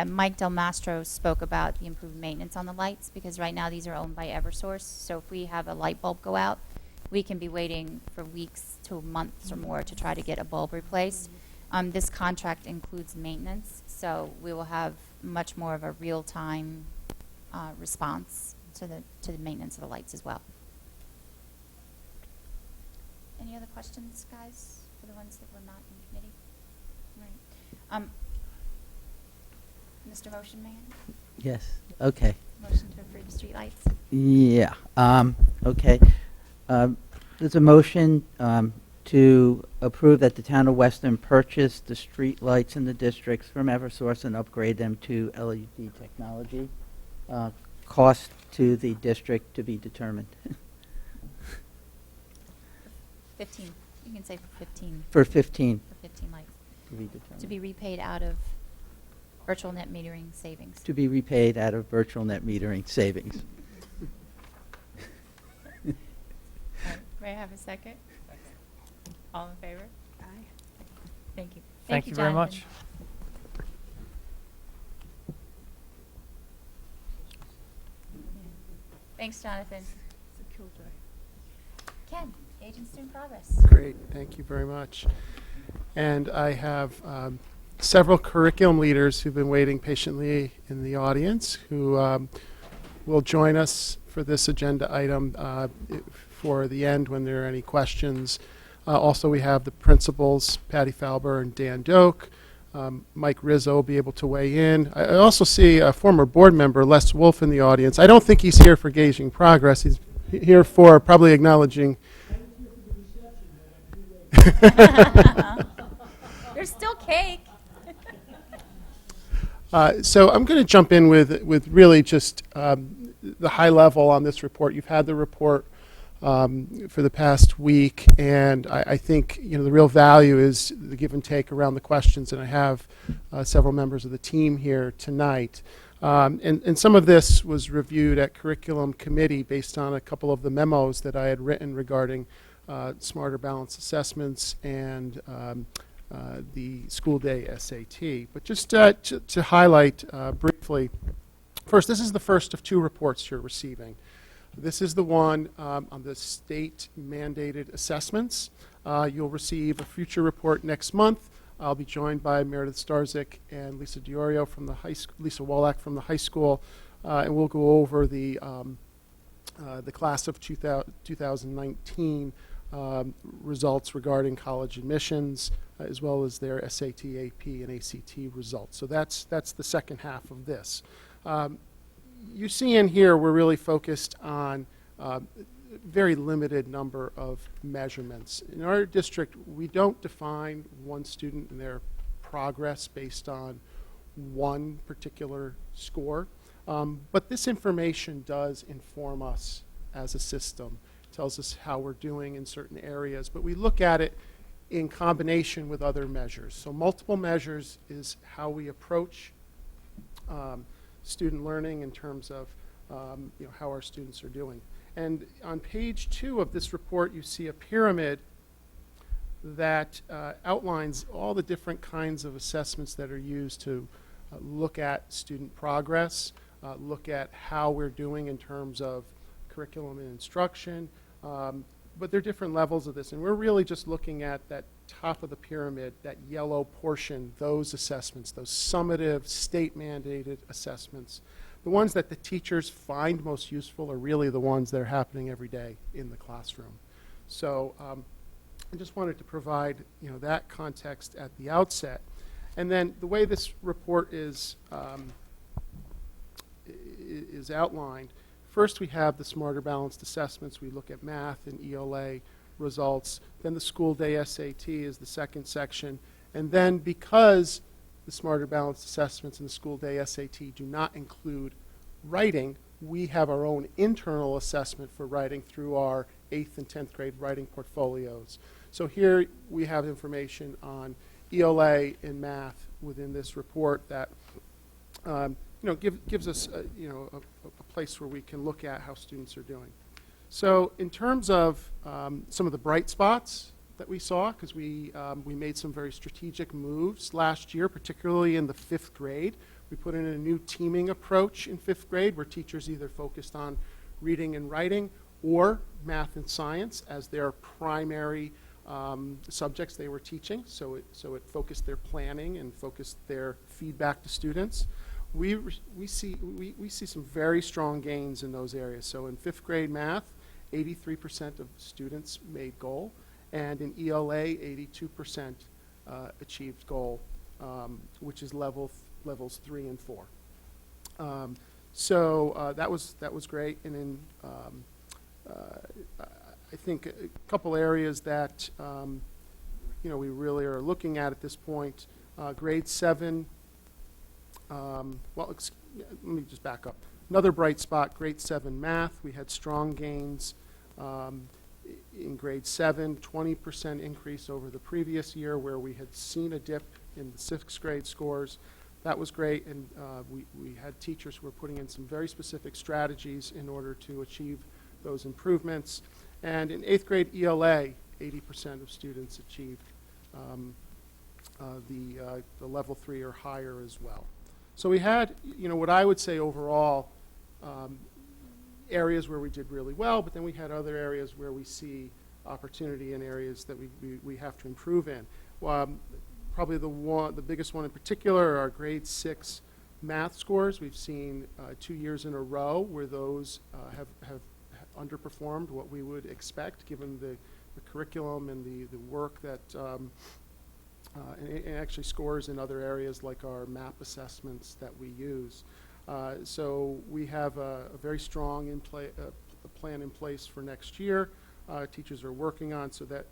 Mike Del Mastro spoke about the improved maintenance on the lights, because right now these are owned by Eversource. So if we have a light bulb go out, we can be waiting for weeks to months or more to try to get a bulb replaced. This contract includes maintenance, so we will have much more of a real-time response to the maintenance of the lights as well. Any other questions, guys, for the ones that were not in committee? Right. Mr. Motion Man? Yes, okay. Motion to approve streetlights. Yeah, okay. There's a motion to approve that the town of Weston purchase the street lights in the districts from Eversource and upgrade them to LED technology. Cost to the district to be determined. 15. You can say for 15. For 15. For 15 lights. To be determined. To be repaid out of virtual net metering savings. To be repaid out of virtual net metering savings. May I have a second? All in favor? Aye. Thank you. Thank you very much. Thanks, Jonathan. Ken, agents in progress. Great, thank you very much. And I have several curriculum leaders who've been waiting patiently in the audience who will join us for this agenda item for the end when there are any questions. Also, we have the principals, Patty Falber and Dan Doak. Mike Rizzo will be able to weigh in. I also see a former board member, Les Wolf, in the audience. I don't think he's here for gauging progress. He's here for probably acknowledging. There's still cake. So I'm going to jump in with really just the high level on this report. You've had the report for the past week, and I think the real value is the give and take around the questions, and I have several members of the team here tonight. And some of this was reviewed at curriculum committee based on a couple of the memos that I had written regarding smarter balanced assessments and the school day SAT. But just to highlight briefly, first, this is the first of two reports you're receiving. This is the one on the state mandated assessments. You'll receive a future report next month. I'll be joined by Meredith Starzik and Lisa Diorio from the high school, Lisa Wallach from the high school, and we'll go over the class of 2019 results regarding college admissions, as well as their SAT, AP, and ACT results. So that's the second half of this. You see in here we're really focused on very limited number of measurements. In our district, we don't define one student and their progress based on one particular score, but this information does inform us as a system. It tells us how we're doing in certain areas, but we look at it in combination with other measures. So multiple measures is how we approach student learning in terms of how our students are doing. And on page 2 of this report, you see a pyramid that outlines all the different kinds of assessments that are used to look at student progress, look at how we're doing in terms of curriculum and instruction, but there are different levels of this, and we're really just looking at that top of the pyramid, that yellow portion, those assessments, those summative, state-mandated assessments. The ones that the teachers find most useful are really the ones that are happening every day in the classroom. So I just wanted to provide that context at the outset. And then the way this report is outlined, first we have the smarter balanced assessments. We look at math and ELA results. Then the school day SAT is the second section. And then because the smarter balanced assessments and the school day SAT do not include writing, we have our own internal assessment for writing through our 8th and 10th grade writing portfolios. So here we have information on ELA and math within this report that gives us a place where we can look at how students are doing. So in terms of some of the bright spots that we saw, because we made some very strategic moves last year, particularly in the 5th grade. We put in a new teaming approach in 5th grade where teachers either focused on reading and writing or math and science as their primary subjects they were teaching, so it focused their planning and focused their feedback to students. We see some very strong gains in those areas. So in 5th grade math, 83% of students made goal, and in ELA, 82% achieved goal, which is levels 3 and 4. That was great. And in I think a couple areas that we really are looking at this point. Grade 7. Let me just back up. Another bright spot, grade 7 math. We had strong gains in grade 7, 20% increase over the previous year, where we had seen a dip in the 6th grade scores. That was great, and we had teachers who were putting in some very specific strategies in order to achieve those improvements. And in 8th grade ELA, 80% of students achieved the level 3 or higher as well. So we had, what I would say overall, areas where we did really well, but then we had other areas where we see opportunity in areas that we have to improve in. Probably the biggest one in particular are our grade 6 math scores. We've seen 2 years in a row where those have underperformed what we would expect, given the curriculum and the work that and actually scores in other areas like our MAP assessments that we use. So we have a very strong plan in place for next year. Teachers are working on so that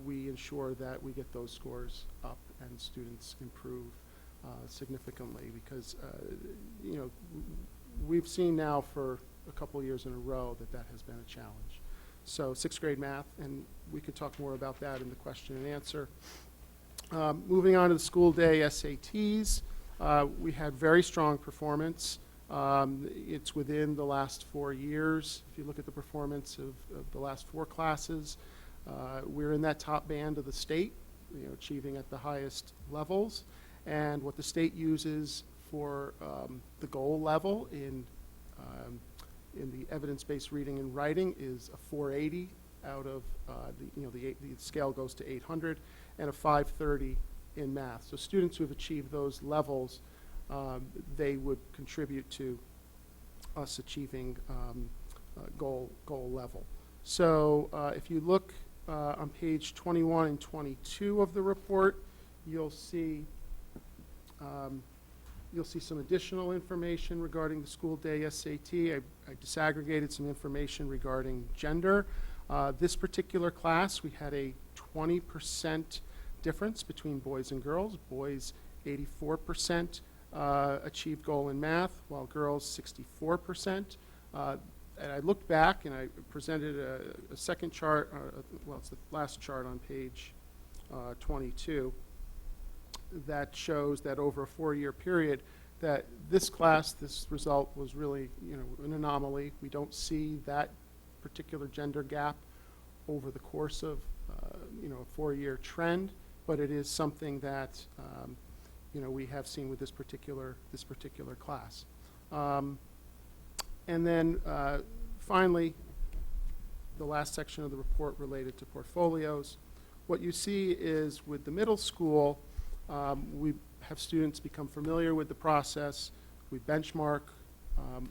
we ensure that we get those scores up and students improve significantly, because we've seen now for a couple of years in a row that has been a challenge. So 6th grade math, and we could talk more about that in the question and answer. Moving on to the school day SATs, we had very strong performance. It's within the last 4 years. If you look at the performance of the last 4 classes, we're in that top band of the state, achieving at the highest levels. And what the state uses for the goal level in the evidence-based reading and writing is a 480 out of the scale goes to 800, and a 530 in math. So students who have achieved those levels, they would contribute to us achieving goal level. So if you look on page 21 and 22 of the report, you'll see some additional information regarding the school day SAT. I disaggregated some information regarding gender. This particular class, we had a 20% difference between boys and girls. Boys, 84% achieved goal in math, while girls, 64%. And I looked back and I presented a second chart, well, it's the last chart on page 22, that shows that over a 4-year period that this result was really, an anomaly. We don't see that particular gender gap over the course of, a 4-year trend, but it is something that, we have seen with this particular class. And then finally, the last section of the report related to portfolios. What you see is with the middle school, we have students become familiar with the process. We benchmark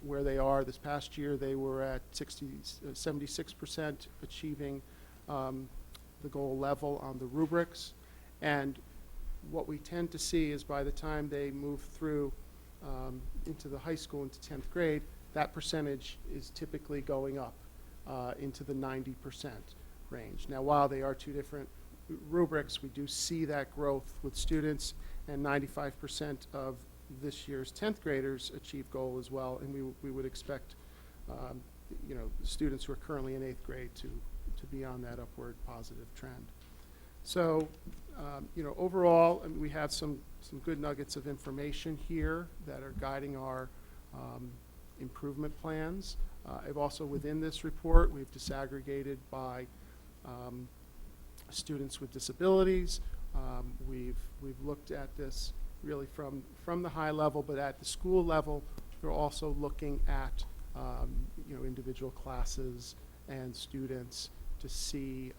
where they are. This past year, they were at 76% achieving the goal level on the rubrics. And what we tend to see is by the time they move through into the high school, into 10th grade, that percentage is typically going up into the 90% range. Now, while they are 2 different rubrics, we do see that growth with students, and 95% of this year's 10th graders achieve goal as well, and we would expect students who are currently in 8th grade to be on that upward positive trend. So overall, we have some good nuggets of information here that are guiding our improvement plans. I've also, within this report, we've disaggregated by students with disabilities. We've looked at this really from the high level, but at the school level, we're also looking at individual classes and students to see,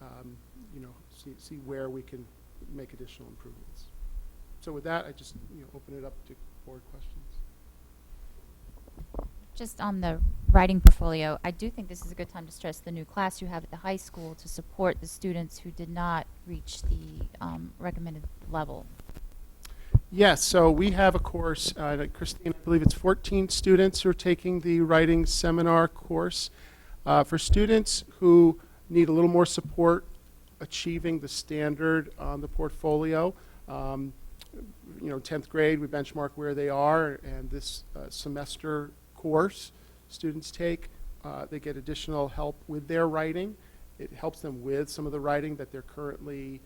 see where we can make additional improvements. So with that, I just open it up to board questions. Just on the writing portfolio, I do think this is a good time to stress the new class you have at the high school to support the students who did not reach the recommended level. Yes, so we have a course, Christine, I believe it's 14 students who are taking the writing seminar course. For students who need a little more support achieving the standard on the portfolio, 10th grade, we benchmark where they are, and this semester course students take, they get additional help with their writing. It helps them with some of the writing that they're currently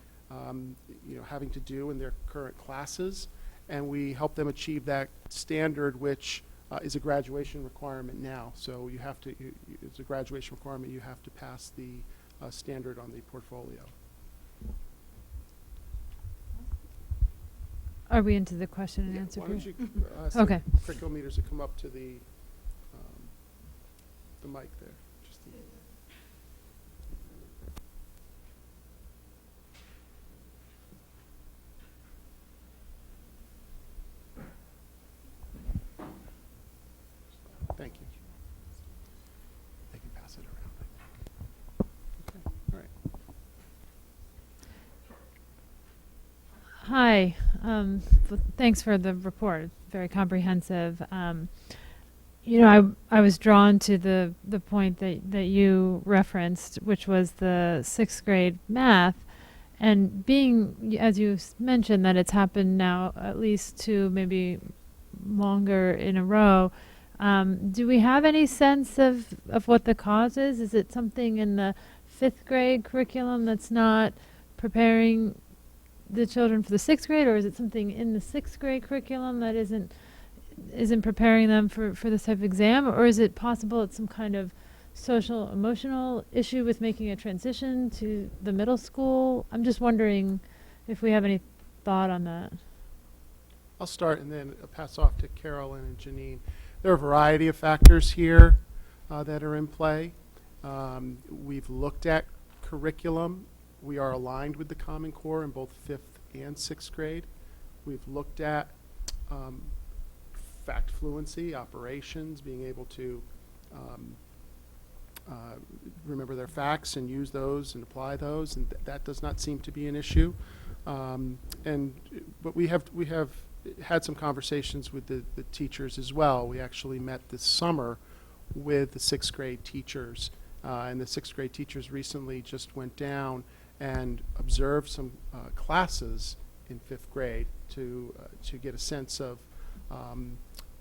having to do in their current classes, and we help them achieve that standard, which is a graduation requirement now. So you have to, it's a graduation requirement, you have to pass the standard on the portfolio. Are we into the question and Yeah, answer why don't period? you, Okay. curriculum leaders to come up to the mic there. Just the, thank you. They can pass it around. Okay, all right. Hi. Thanks for the report. Very comprehensive. I was drawn to the point that you referenced, which was the 6th grade math, and being, as you mentioned, that it's happened now at least 2, maybe longer in a row. Do we have any sense of what the cause is? Is it something in the 5th grade curriculum that's not preparing the children for the 6th grade, or is it something in the 6th grade curriculum that isn't preparing them for this type of exam, or is it possible it's some kind of social emotional issue with making a transition to the middle school? I'm just wondering if we have any thought on that. I'll start and then pass off to Carolyn and Janine. There are a variety of factors here that are in play. We've looked at curriculum. We are aligned with the Common Core in both 5th and 6th grade. We've looked at fact fluency, operations, being able to remember their facts and use those and apply those, and that does not seem to be an issue. But we have had some conversations with the teachers as well. We actually met this summer with the 6th grade teachers, and the 6th grade teachers recently just went down and observed some classes in 5th grade to get a sense of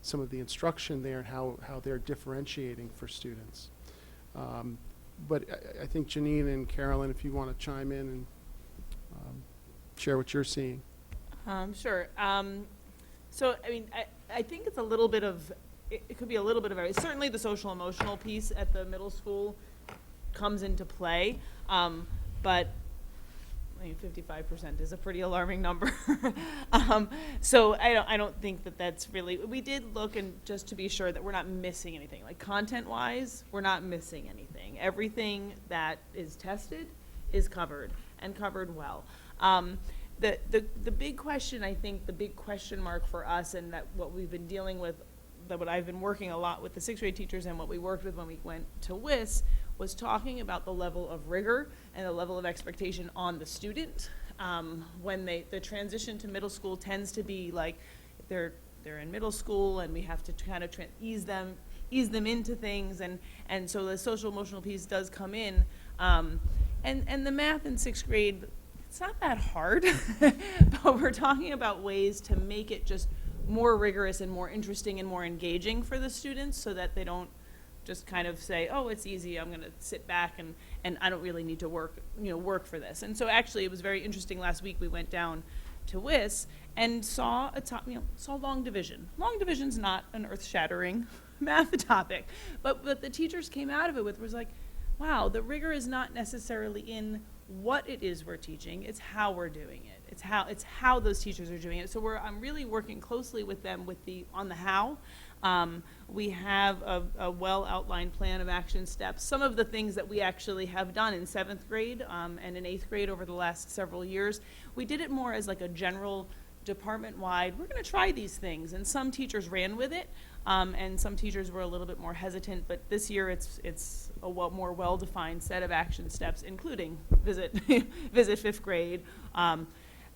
some of the instruction there and how they're differentiating for students. But I think Janine and Carolyn, if you want to chime in and share what you're seeing. Sure. So, I mean, I think it's a little bit of, it could be a little bit of everything. Certainly the social emotional piece at the middle school comes into play, but I mean, 55% is a pretty alarming number. So I don't think that that's really, we did look, and just to be sure that we're not missing anything. Like content-wise, we're not missing anything. Everything that is tested is covered, and covered well. The big question, I think, the big question mark for us, and that what we've been dealing with, that what I've been working a lot with the 6th grade teachers and what we worked with when we went to WIS, was talking about the level of rigor and the level of expectation on the student. When the transition to middle school tends to be like they're in middle school and we have to kind of ease them into things, and so the social emotional piece does come in, and the math in 6th grade, it's not that hard, but we're talking about ways to make it just more rigorous and more interesting and more engaging for the students, so that they don't just kind of say, oh, it's easy, I'm going to sit back and I don't really need to work for this. And so actually it was very interesting. Last week we went down to WIS and saw long division. Long division's not an earth-shattering math topic, but the teachers came out of it was like, wow, the rigor is not necessarily in what it is we're teaching, it's how we're doing it. It's how those teachers are doing it. So I'm really working closely with them on the how, We have a well-outlined plan of action steps. Some of the things that we actually have done in 7th grade and in 8th grade over the last several years, we did it more as like a general department-wide, we're going to try these things, and some teachers ran with it, and some teachers were a little bit more hesitant, but this year it's a more well-defined set of action steps, including visit 5th grade,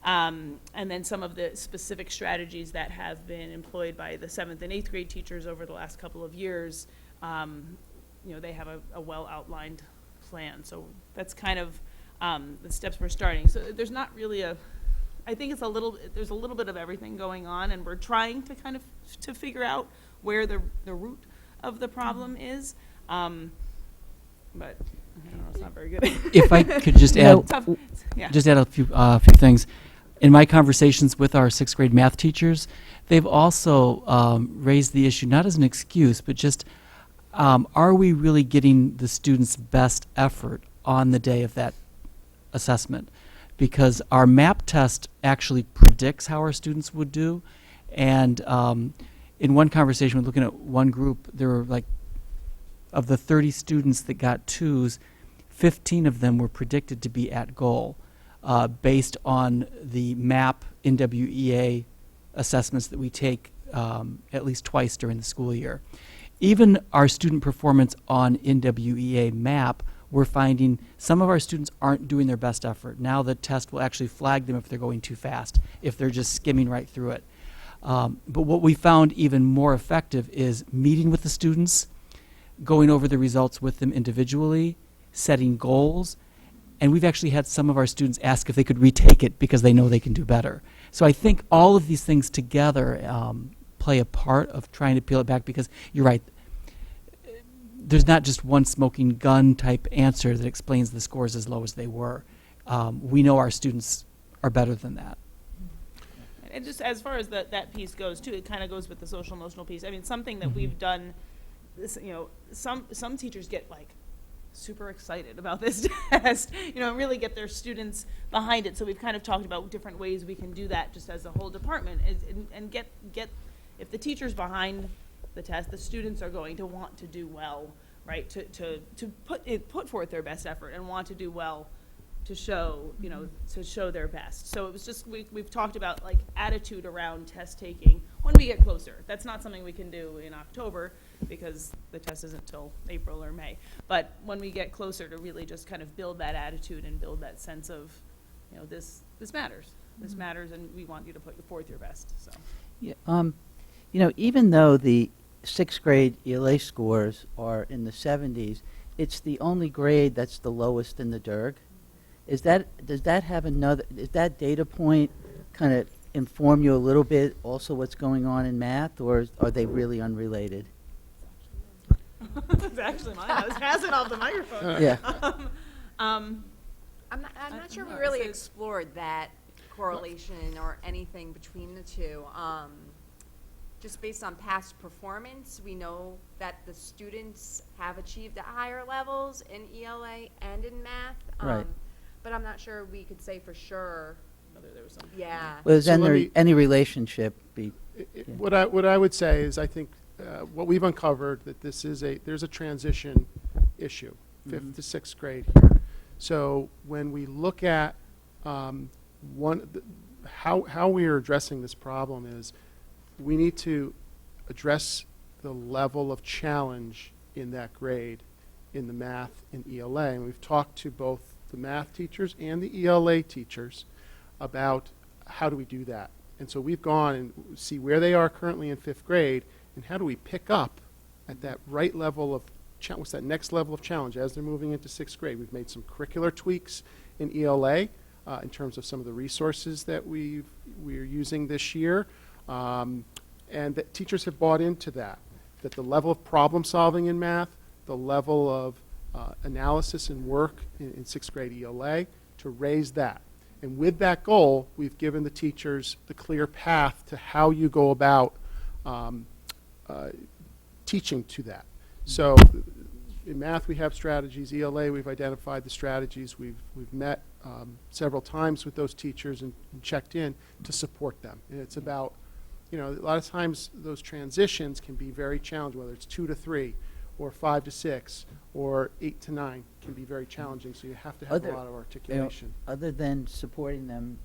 and then some of the specific strategies that have been employed by the 7th and 8th grade teachers over the last couple of years. They have a well-outlined plan, so that's kind of the steps we're starting. So there's not really I think there's a little bit of everything going on, and we're trying to kind of to figure out where the root of the problem is. But I don't know, it's not very good. If I could just add, a few things. In my conversations with our 6th grade math teachers, they've also raised the issue not as an excuse, but just are we really getting the students' best effort on the day of that assessment? Because our MAP test actually predicts how our students would do. And in one conversation, we're looking at one group, there were like, of the 30 students that got 2s, 15 of them were predicted to be at goal based on the MAP NWEA assessments that we take at least twice during the school year. Even our student performance on NWEA MAP, we're finding some of our students aren't doing their best effort. Now the test will actually flag them if they're going too fast, if they're just skimming right through it. But what we found even more effective is meeting with the students, going over the results with them individually, setting goals, and we've actually had some of our students ask if they could retake it because they know they can do better. So I think all of these things together play a part of trying to peel it back, because you're right, there's not just one smoking gun type answer that explains the scores as low as they were. We know our students are better than that. And just as far as that piece goes too, it kind of goes with the social emotional piece. I mean, something that we've done, some teachers get like super excited about this test, and really get their students behind it. So we've kind of talked about different ways we can do that just as a whole department, and get if the teacher's behind the test, the students are going to want to do well, right? To put forth their best effort and want to do well, to show their best. So it was just we've talked about like attitude around test taking when we get closer. That's not something we can do in October because the test isn't till April or May. But when we get closer, to really just kind of build that attitude and build that sense of, this matters. This matters, and we want you to put forth your best. So. Yeah. Even though the 6th grade ELA scores are in the 70s, it's the only grade that's the lowest in the DIRG. Does that have is that data point kind of inform you a little bit also what's going on in math, or are they really unrelated? It's actually mine. I was passing off the microphone. Yeah. I'm not sure we really explored that correlation or anything between the two. Just based on past performance, we know that the students have achieved at higher levels in ELA and in math. Right. But I'm not sure we could say for sure. Whether there was some. Yeah. Well, is any relationship What I would say is I think what we've uncovered that there's a transition issue, 5th to 6th grade here. So when we look at how we are addressing this problem is we need to address the level of challenge in that grade in the math and ELA. And we've talked to both the math teachers and the ELA teachers about how do we do that. And so we've gone and see where they are currently in 5th grade and how do we pick up at that right level of what's that next level of challenge as they're moving into 6th grade. We've made some curricular tweaks in ELA in terms of some of the resources that we're using this year. And that teachers have bought into that the level of problem solving in math, the level of analysis and work in 6th grade ELA, to raise that. And with that goal, we've given the teachers the clear path to how you go about teaching to that. So in math, we have strategies. ELA, we've identified the strategies. We've met several times with those teachers and checked in to support them. And it's about you know, a lot of times those transitions can be very challenging, whether it's 2 to 3 or 5 to 6 or 8 to 9 can be very challenging, so you have to have a lot of articulation. Other than supporting them,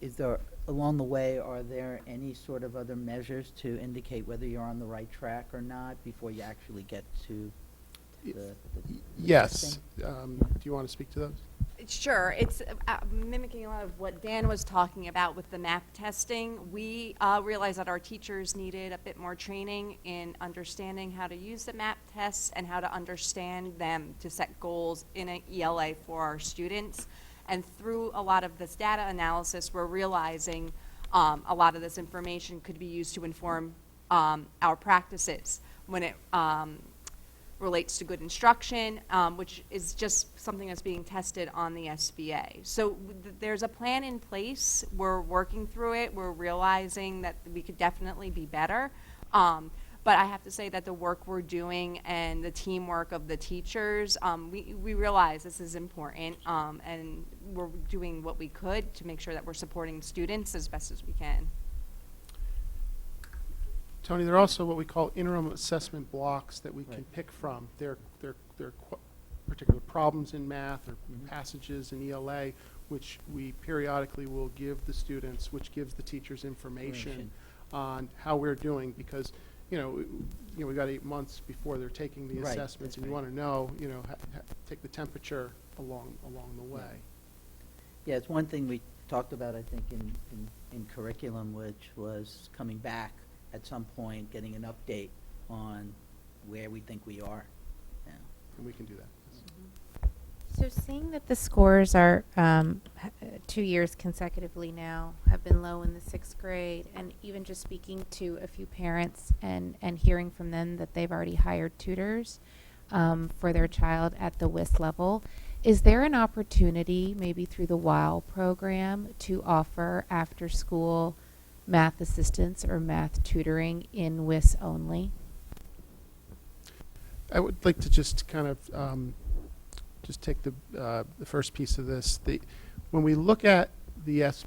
is there, along the way, are there any sort of other measures to indicate whether you're on the right track or not before you actually get to the Yes. testing? Do you want to speak to those? Sure. It's mimicking a lot of what Dan was talking about with the MAP testing. We realized that our teachers needed a bit more training in understanding how to use the MAP tests and how to understand them to set goals in an ELA for our students. And through a lot of this data analysis, we're realizing a lot of this information could be used to inform our practices when it relates to good instruction, which is just something that's being tested on the SBA. So there's a plan in place. We're working through it. We're realizing that we could definitely be better. But I have to say that the work we're doing and the teamwork of the teachers, we realize this is important, and we're doing what we could to make sure that we're supporting students as best as we can. Tony, there are also what we call interim assessment blocks that we can pick from. They're particular problems in math or passages in ELA, which we periodically will give the students, which gives the teachers information on how we're doing, because you know, we've got 8 months before they're taking the assessments, and you want to know, you know, take the temperature along the way. Yeah, it's one thing we talked about, I think, in curriculum, which was coming back at some point, getting an update on where we think we are. Yeah. And we can do that. So seeing that the scores are 2 years consecutively now have been low in the 6th grade, and even just speaking to a few parents and hearing from them that they've already hired tutors for their child at the WIS level, is there an opportunity maybe through the WILE program to offer after school math assistance or math tutoring in WIS only? I would like to just kind of just take the first piece of this. When we look at the SBA,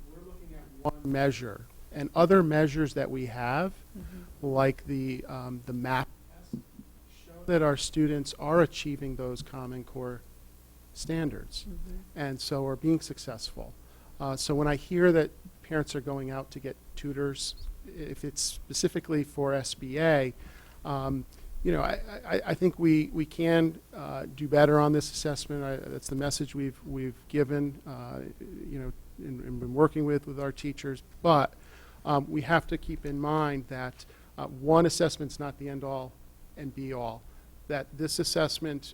we're looking at one measure, and other measures that we have, like the MAP test, show that our students are achieving those Common Core standards, and so are being successful. So when I hear that parents are going out to get tutors, if it's specifically for SBA, you know, I think we can do better on this assessment. That's the message we've given, you know, and been working with our teachers. But we have to keep in mind that one assessment's not the end all and be all. That this assessment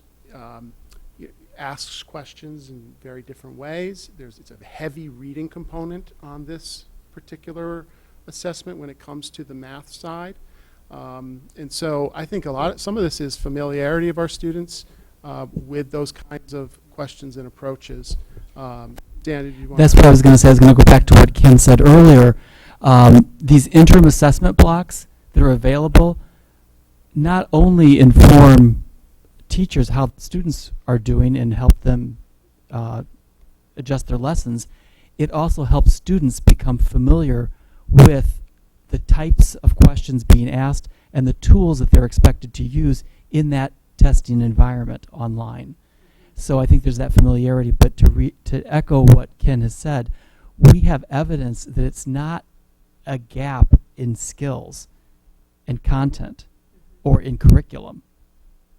asks questions in very different ways. It's a heavy reading component on this particular assessment when it comes to the math side. And so I think some of this is familiarity of our students with those kinds of questions and approaches. Dan, did you want That's what I was going to say. I was going to go back to what Ken said earlier. These interim assessment blocks that are available not only inform teachers how students are doing and help them adjust their lessons, it also helps students become familiar with the types of questions being asked and the tools that they're expected to use in that testing environment online. So I think there's that familiarity, but to echo what Ken has said, we have evidence that it's not a gap in skills and content or in curriculum.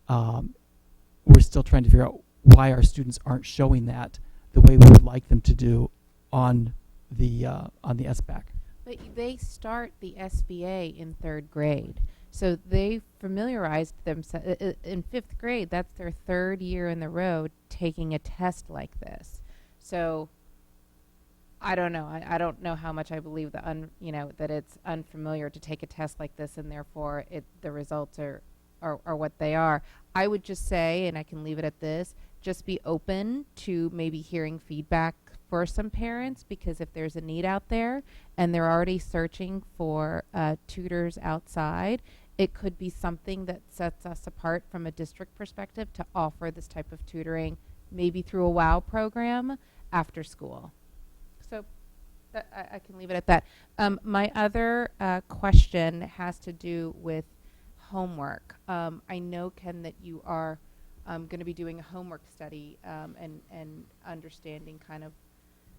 We're still trying to figure out why our students aren't showing that the way we would like them to do on the SBAC. But they start the SBA in 3rd grade. So they familiarized themselves in 5th grade. That's their 3rd year in the row taking a test like this. So I don't know. I don't know how much I believe that it's unfamiliar to take a test like this, and therefore the results are what they are. I would just say, and I can leave it at this, just be open to maybe hearing feedback for some parents, because if there's a need out there and they're already searching for tutors outside, it could be something that sets us apart from a district perspective to offer this type of tutoring, maybe through a WOW program after school. So I can leave it at that. My other question has to do with homework. I know, Ken, that you are going to be doing a homework study and understanding kind of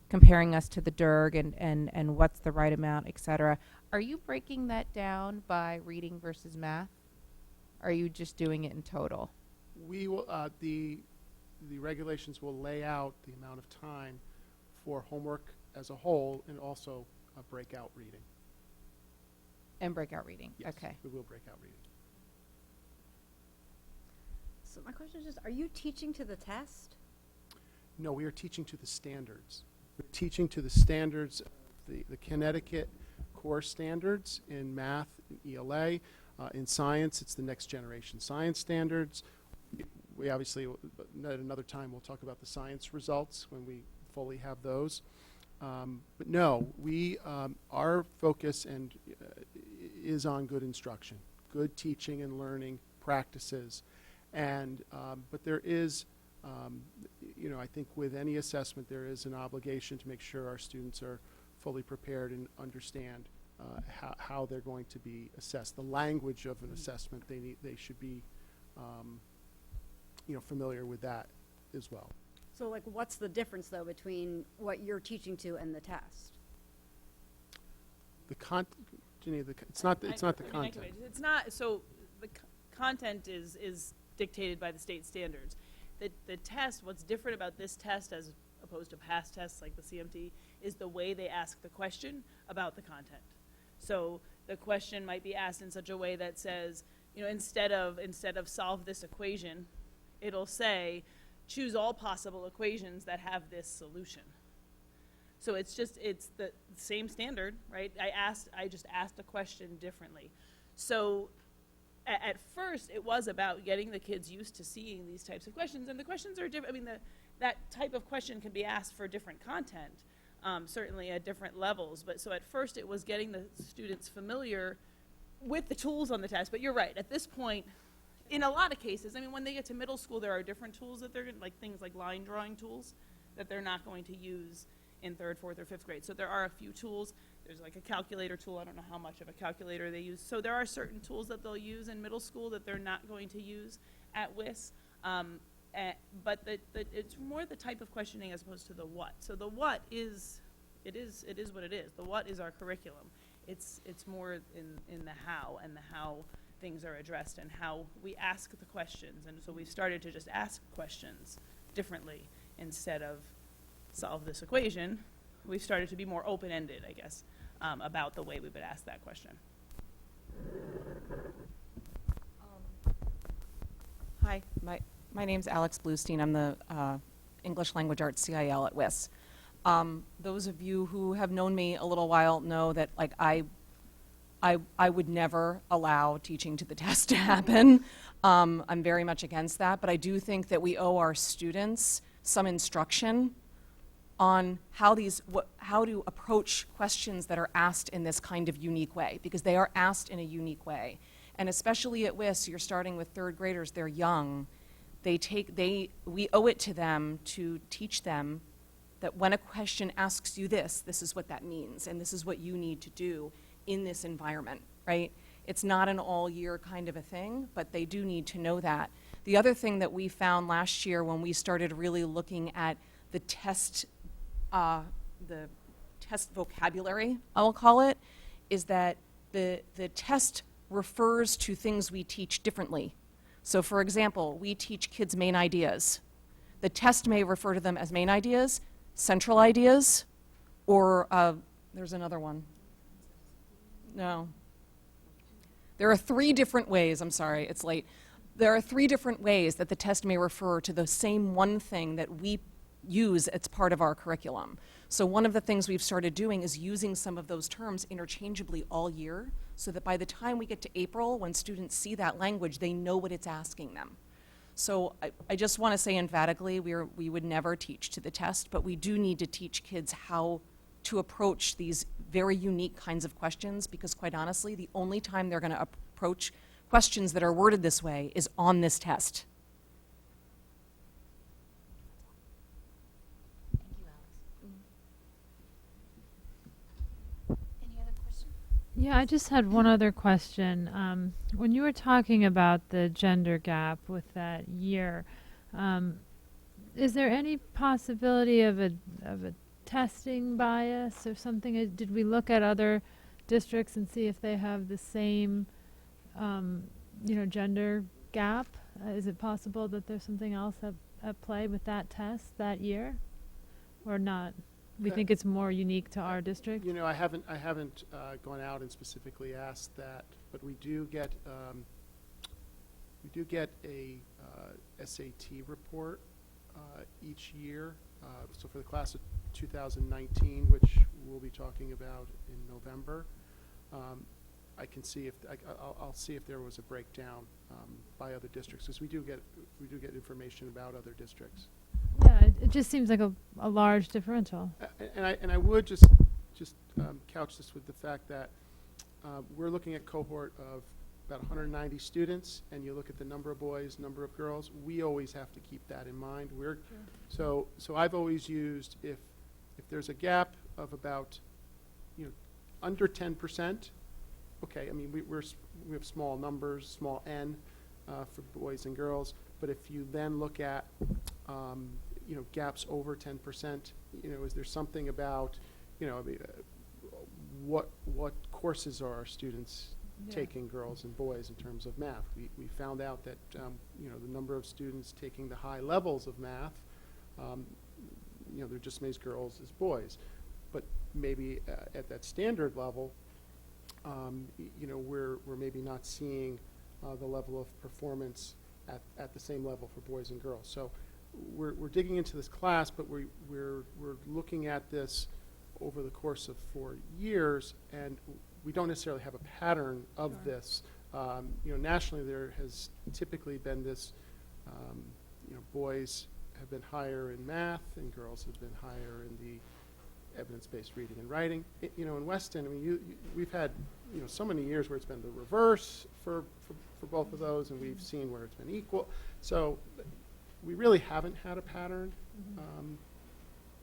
comparing us to the DIRG and what's the right amount, et cetera. Are you breaking that down by reading versus math? Or are you just doing it in total? We will, the regulations will lay out the amount of time for homework as a whole and also breakout reading. And breakout reading, Yes, okay. we will breakout reading. So my question is just, are you teaching to the test? No, we are teaching to the standards. We're teaching to the standards, the Connecticut core standards in math and ELA. In science, it's the next generation science standards. We obviously, at another time, we'll talk about the science results when we fully have those. But no, our focus is on good instruction, good teaching and learning practices. And, but there is, I think with any assessment, there is an obligation to make sure our students are fully prepared and understand how they're going to be assessed. The language of an assessment, they should be, familiar with that as well. So like, what's the difference though between what you're teaching to and the test? Ginny, it's not the content. It's not, so the content is dictated by the state standards. The test, what's different about this test as opposed to past tests like the CMT, is the way they ask the question about the content. So the question might be asked in such a way that says, instead of solve this equation, it'll say, choose all possible equations that have this solution. So it's the same standard, right? I just asked a question differently. So at first, it was about getting the kids used to seeing these types of questions, and the questions are different. I mean, that type of question can be asked for different content, certainly at different levels. But so at first, it was getting the students familiar with the tools on the test. But you're right. At this point, in a lot of cases, I mean, when they get to middle school, there are different tools that they're like things like line drawing tools that they're not going to use in 3rd, 4th, or 5th grade. So there are a few tools. There's like a calculator tool. I don't know how much of a calculator they use. So there are certain tools that they'll use in middle school that they're not going to use at WIS. But it's more the type of questioning as opposed to the what. So the what is what it is. The what is our curriculum. It's more in the how, and the how things are addressed and how we ask the questions. And so we've started to just ask questions differently instead of solve this equation. We've started to be more open-ended, I guess, about the way we would ask that question. Hi, my name's Alex Bluestein. I'm the English Language Arts CIL at WIS. Those of you who have known me a little while know that I would never allow teaching to the test to happen. I'm very much against that, but I do think that we owe our students some instruction on how to approach questions that are asked in this kind of unique way, because they are asked in a unique way. And especially at WIS, you're starting with 3rd graders, they're young. We owe it to them to teach them that when a question asks you this is what that means, and this is what you need to do in this environment, right? It's not an all-year kind of a thing, but they do need to know that. The other thing that we found last year when we started really looking at the test vocabulary, I will call it, is that the test refers to things we teach differently. So for example, we teach kids main ideas. The test may refer to them as main ideas, central ideas, or there's another one. No. There are 3 different ways, I'm sorry, it's late. There are 3 different ways that the test may refer to the same one thing that we use as part of our curriculum. So one of the things we've started doing is using some of those terms interchangeably all year, so that by the time we get to April, when students see that language, they know what it's asking them. So I just want to say emphatically, we would never teach to the test, but we do need to teach kids how to approach these very unique kinds of questions, because quite honestly, the only time they're going to approach questions that are worded this way is on this test. Thank you, Alex. Yeah, I just had one other question. When you were talking about the gender gap with that year, is there any possibility of a testing bias or something? Did we look at other districts and see if they have the same, gender gap? Is it possible that there's something else at play with that test that year, or not? We think it's more unique to our district. You know, I haven't gone out and specifically asked that, but we do get a SAT report each year. So for the class of 2019, which we'll be talking about in November, I can see if I'll see if there was a breakdown by other districts, because we do get information about other districts. Yeah, it just seems like a large differential. And I would just couch this with the fact that we're looking at cohort of about 190 students, and you look at the number of boys, number of girls. We always have to keep that in mind. So I've always used, if there's a gap of about under 10%. Okay, I mean we have small numbers, small n for boys and girls. But if you then look at gaps over 10%, is there something about what courses are our students taking, girls and boys, in terms of math? We found out that the number of students taking the high levels of math, they're just as girls as boys, but maybe at that standard level, we're maybe not seeing the level of performance at the same level for boys and girls. So we're digging into this class, but we're looking at this over the course of 4 years, and we don't necessarily have a pattern of this. Nationally there has typically been this, boys have been higher in math and girls have been higher in the evidence-based reading and writing. In Weston, I mean, we've had so many years where it's been the reverse for both of those, and we've seen where it's been equal. So we really haven't had a pattern,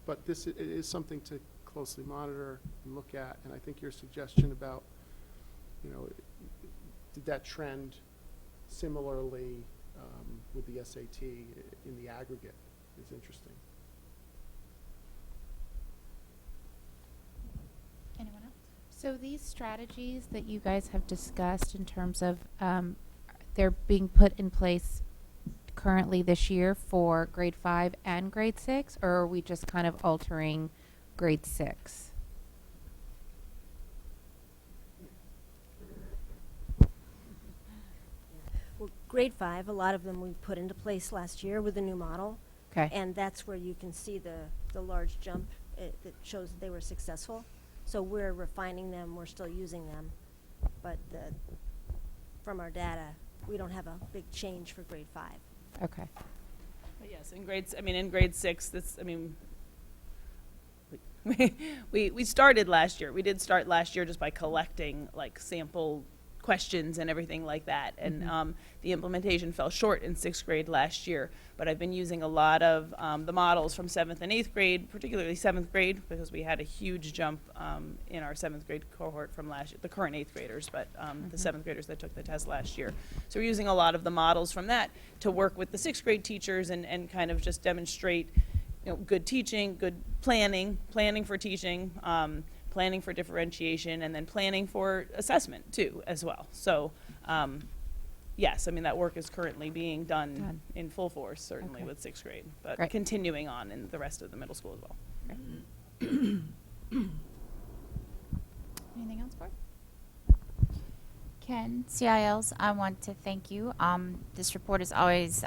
but it is something to closely monitor and look at. And I think your suggestion about, did that trend similarly with the SAT in the aggregate is interesting. Anyone else? So these strategies that you guys have discussed in terms of they're being put in place currently this year for grade 5 and grade 6, or are we just kind of altering grade 6? Well, grade 5, a lot of them we put into place last year with the new model. Okay. And that's where you can see the large jump that shows that they were successful. So we're refining them, we're still using them, but from our data, we don't have a big change for grade 5. Okay. But yes, in grade 6, we started last year. We did start last year just by collecting like sample questions and everything like that, and the implementation fell short in 6th grade last year. But I've been using a lot of the models from 7th and 8th grade, particularly 7th grade, because we had a huge jump in our 7th grade cohort from last year, the current 8th graders, but the 7th graders that took the test last year. So we're using a lot of the models from that to work with the 6th grade teachers and kind of just demonstrate good teaching, good planning for teaching, planning for differentiation, and then planning for assessment too as well. So yes, that work is currently being done in full force, certainly with 6th grade, but Great. continuing on in the rest of the middle school as well. Anything else, Board? Ken, CILs, I want to thank you. This report is always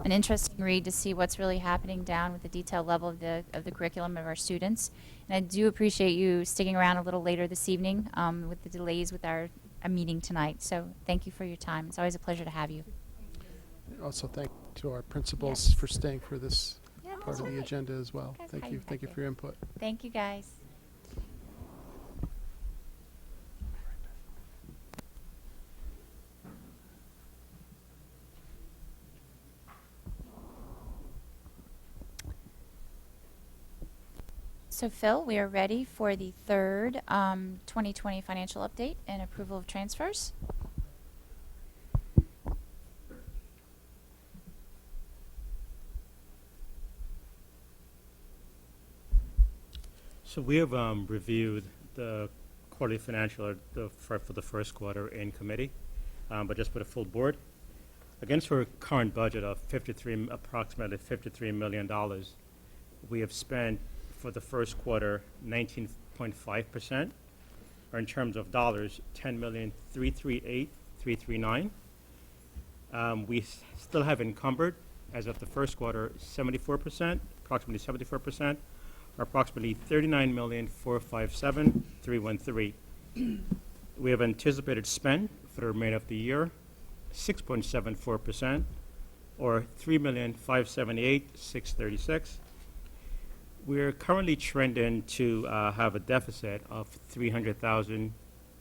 an interesting read to see what's really happening down with the detailed level of the curriculum of our students. And I do appreciate you sticking around a little later this evening with the delays with our meeting tonight. So thank you for your time. It's always a pleasure to have you. Also, thank you to our principals for staying for this part of the agenda as well. Thank you. Thank you for your input. Thank you, guys. So Phil, we are ready for the third 2020 financial update and approval of transfers. So we have reviewed the quarterly financial for the first quarter in committee, but just with a full board. Against our current budget of approximately $53 million, we have spent for the first quarter 19.5%, or in terms of dollars, $10,338,339. We still have encumbered, as of the first quarter, 74%, approximately 74%, or approximately $39,457,313. We have anticipated spend for the remainder of the year, 6.74%, or $3,578,636. We're currently trending to have a deficit of $300,000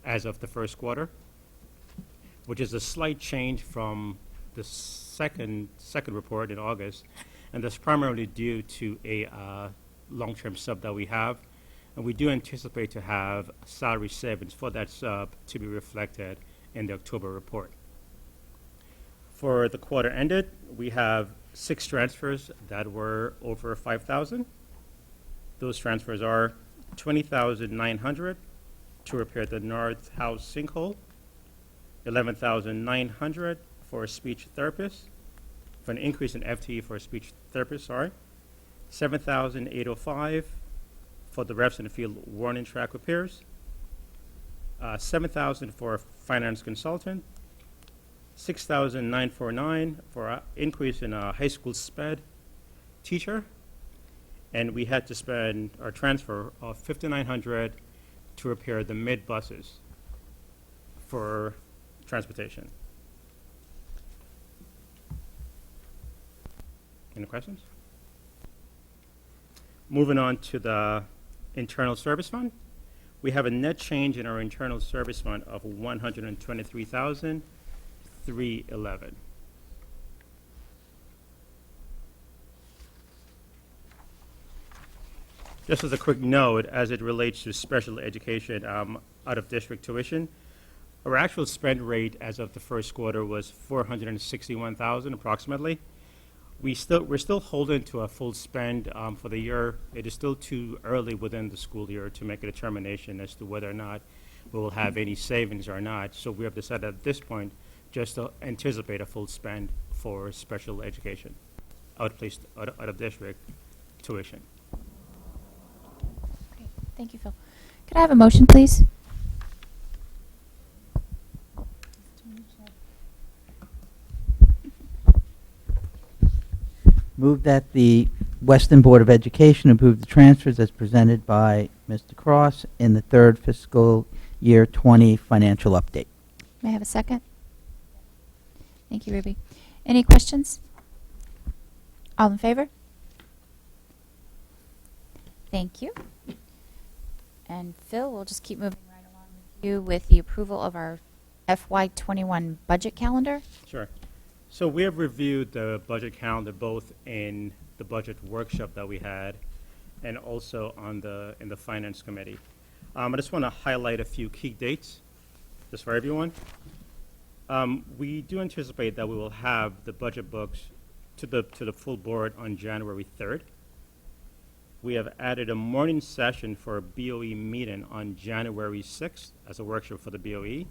as of the first quarter, which is a slight change from the second report in August, and that's primarily due to a long-term sub that we have, and we do anticipate to have salary savings for that sub to be reflected in the October report. For the quarter ended, we have 6 transfers that were over $5,000. Those transfers are $20,900 to repair the North House sinkhole, $11,900 for a speech therapist, for an increase in FTE for a speech therapist, $7,805 for the refs in the field warning track repairs, $7,000 for a finance consultant, $6,949 for an increase in a high school SPED teacher, and we had to spend our transfer of $5,900 to repair the mid buses for transportation. Any questions? Moving on to the internal service fund, we have a net change in our internal service fund of $123,311. Just as a quick note, as it relates to special education out-of-district tuition, our actual spend rate as of the first quarter was $461,000 approximately. We're still holding to a full spend for the year. It is still too early within the school year to make a determination as to whether or not we will have any savings or not. So we have decided at this point just to anticipate a full spend for special education, out-of-district tuition. Okay, thank you, Phil. Could I have a motion, please? Move that the Weston Board of Education approve the transfers as presented by Mr. Cross in the third fiscal year 20 financial update. May I have a second? Thank you, Ruby. Any questions? All in favor? Thank you. And Phil, we'll just keep moving right along with you with the approval of our FY21 budget calendar. Sure. So we have reviewed the budget calendar both in the budget workshop that we had and also in the finance committee. I just want to highlight a few key dates just for everyone. We do anticipate that we will have the budget books to the full board on January 3rd. We have added a morning session for a BOE meeting on January 6th as a workshop for the BOE,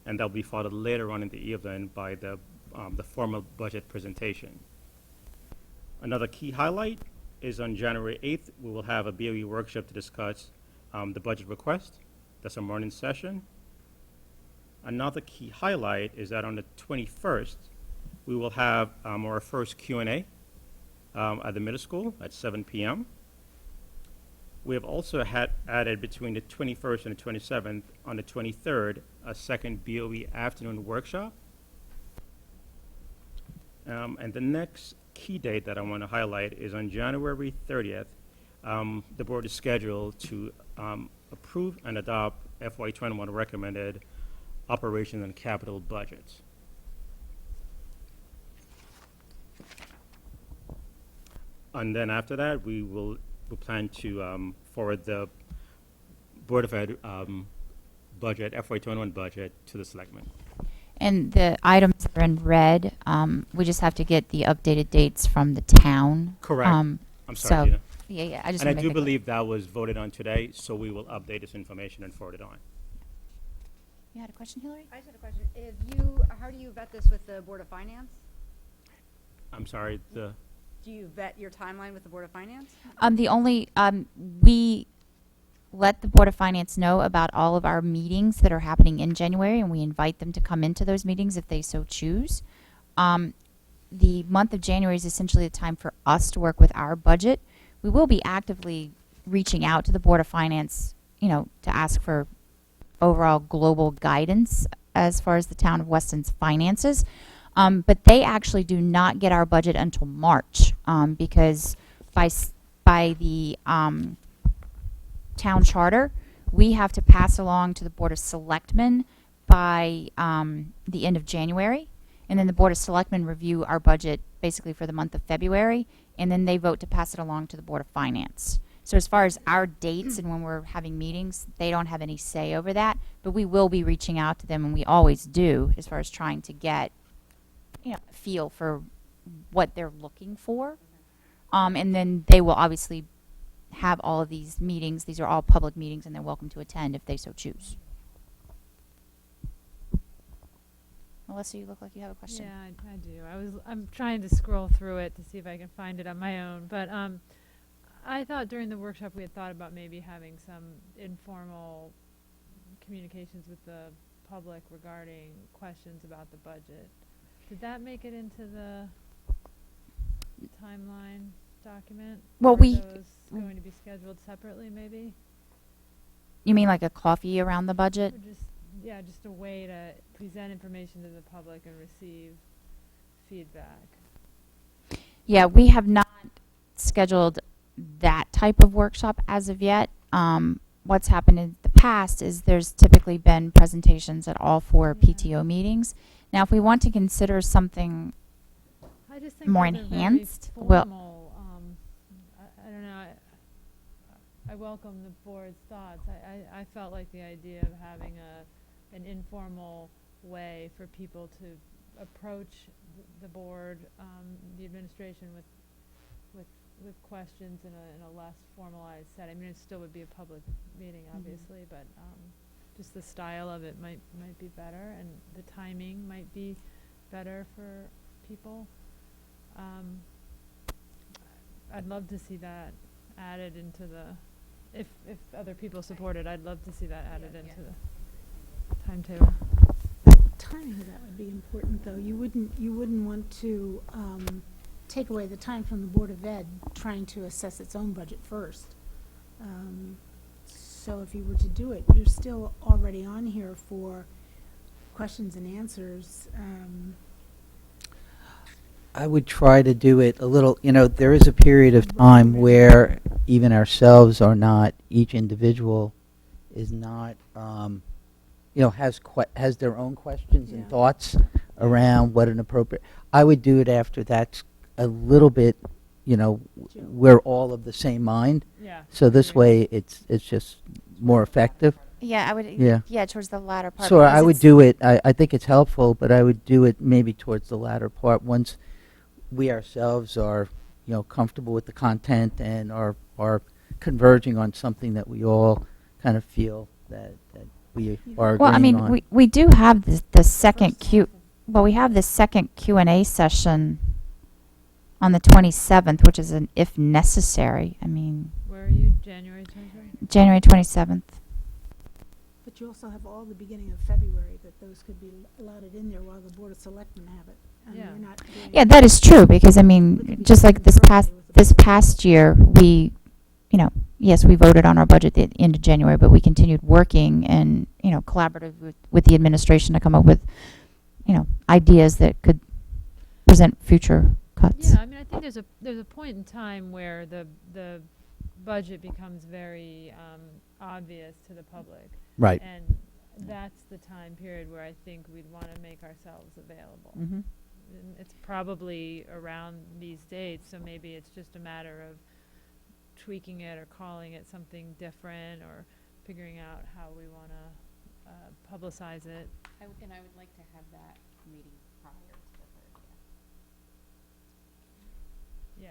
and that will be followed later on in the evening by the formal budget presentation. Another key highlight is on January 8th, we will have a BOE workshop to discuss the budget request. That's a morning session. Another key highlight is that on the 21st, we will have our first Q&A at the middle school at 7 p.m. We have also added between the 21st and the 27th on the 23rd a second BOE afternoon workshop. And the next key date that I want to highlight is on January 30th. The board is scheduled to approve and adopt FY21 recommended operation and capital budgets. And then after that, we will we plan to forward the Board of Ed budget, FY21 budget, to the selectmen. And the items are in red. We just have to get the updated dates from the town. Correct. I'm sorry, So, Gina. yeah, I just And I wanna do make it clear. believe that was voted on today, so we will update this information and forward it on. You had a question, Hillary? I just had a question. How do you vet this with the Board of Finance? I'm sorry, Do you vet your timeline with the Board of Finance? We let the Board of Finance know about all of our meetings that are happening in January, and we invite them to come into those meetings if they so choose. The month of January is essentially the time for us to work with our budget. We will be actively reaching out to the Board of Finance, to ask for overall global guidance as far as the town of Weston's finances. But they actually do not get our budget until March, because by the town charter, we have to pass along to the Board of Selectmen by the end of January, and then the Board of Selectmen review our budget basically for the month of February, and then they vote to pass it along to the Board of Finance. So as far as our dates and when we're having meetings, they don't have any say over that, but we will be reaching out to them, and we always do, as far as trying to get a feel for what they're looking for. And then they will obviously have all of these meetings. These are all public meetings, and they're welcome to attend if they so choose. Melissa, you look like you have a question. Yeah, I do. I'm trying to scroll through it to see if I can find it on my own, but I thought during the workshop we had thought about maybe having some informal communications with the public regarding questions about the budget. Did that make it into the timeline document? Well, Or are we- those going to be scheduled separately, maybe? You mean like a coffee around the budget? Or just a way to present information to the public and receive feedback. Yeah, we have not scheduled that type of workshop as of yet. What's happened in the past is there's typically been presentations at all 4 PTO meetings. Now, if we want to consider something I just think more that they're very enhanced, well, formal. I don't know. I welcome the board's thoughts. I felt like the idea of having an informal way for people to approach the board, the administration with questions in a less formalized setting. I mean, it still would be a public meeting, obviously, but just the style of it might be better, and the timing might be better for people. I'd love to see that added into if other people support it, I'd love to see that added into the timetable. Timing of that would be important, though. You wouldn't want to take away the time from the Board of Ed trying to assess its own budget first. So if you were to do it, you're still already on here for questions and answers. I would try to do it a little, there is a period of time where even ourselves are not, each individual is not, has their own questions and thoughts around what an appropriate, I would do it after that's a little bit, we're all of the same mind. Yeah. So this way it's just more effective. yeah, I would. Yeah. Towards the latter part. So because I would it's- do it, I think it's helpful, but I would do it maybe towards the latter part once we ourselves are, comfortable with the content and are converging on something that we all kind of feel that we are Well, I agreeing mean, on. we do have the second we have the second Q&A session on the 27th, which is an if necessary. I mean, Where are you, January 23rd? January 27th. But you also have all the beginning of February, that those could be allotted in there while the Board of Selectmen have it. And Yeah. you're not doing Yeah, that is true, because I mean, just like this past year, we, yes, we voted on our budget at the end of January, but we continued working and, collaborative with the administration to come up with, ideas that could present future cuts. Yeah, I mean, I think there's a point in time where the budget becomes very obvious to the public. Right. And that's the time period where I think we'd want to make ourselves available. Mm-hmm. And it's probably around these dates, so maybe it's just a matter of tweaking it or calling it something different or figuring out how we want to publicize it. And I would like to have that meeting prior to the 30th. Yeah.